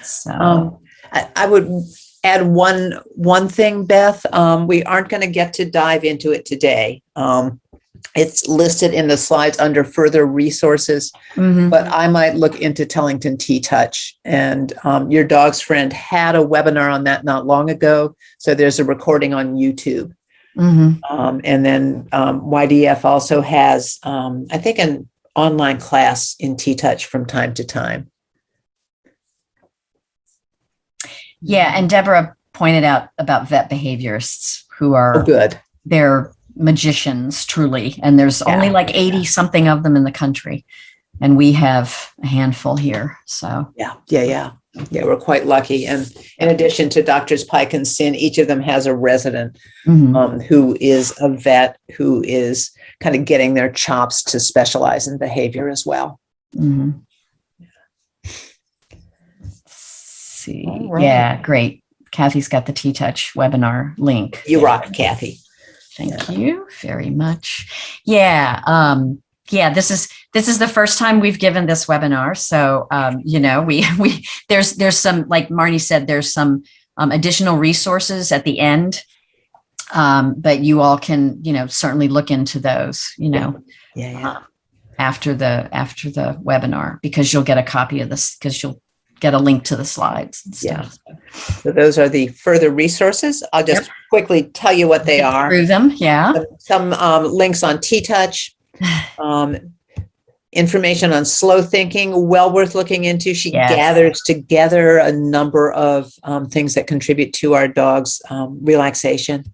So I would add one thing, Beth. We aren't going to get to dive into it today. It's listed in the slides under further resources, but I might look into Tellington T-Touch. And your dog's friend had a webinar on that not long ago. So there's a recording on YouTube. And then YDF also has, I think, an online class in T-Touch from time to time. Yeah, and Deborah pointed out about vet behaviorists who are good. They're magicians, truly. And there's only like 80 something of them in the country. And we have a handful here. So Yeah, we're quite lucky. And in addition to Doctors Pike and Sin, each of them has a resident who is a vet who is kind of getting their chops to specialize in behavior as well. See. Right. Yeah, great. Kathy's got the T-Touch webinar link. You rock, Kathy. Thank you very much. Yeah. This is the first time we've given this webinar. So, there's some, like Marnie said, there's some additional resources at the end. But you all can, certainly look into those, after the webinar, because you'll get a copy of this, because you'll get a link to the slides and stuff. So those are the further resources. I'll just quickly tell you what they are. Through them, Some links on T-Touch, information on slow thinking, well worth looking into. She gathers together a number of things that contribute to our dog's relaxation.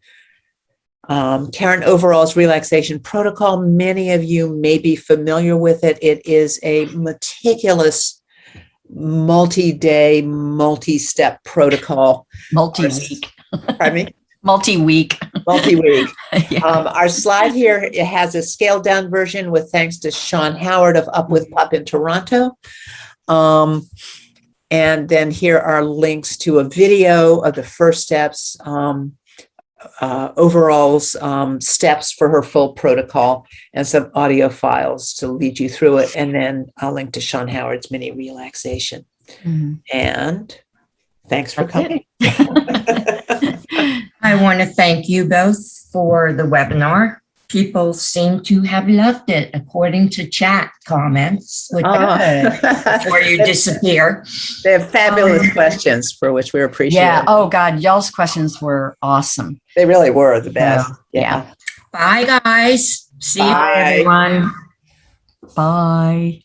Karen Overall's Relaxation Protocol. Many of you may be familiar with it. It is a meticulous multi-day, multi-step protocol. Multi-week. Pardon me? Multi-week. Our slide here, it has a scaled down version with thanks to Sean Howard of Up With Pup in Toronto. And then here are links to a video of the first steps, Overall's steps for her full protocol, and some audio files to lead you through it. And then I'll link to Sean Howard's mini relaxation. And thanks for coming. I want to thank you both for the webinar. people seem to have loved it, according to chat comments, which before you disappear. They have fabulous questions for which we appreciate. Yeah. Oh God, y'all's questions were awesome. They really were the best. Yeah. Bye, guys. See you. Bye. Everyone. Bye.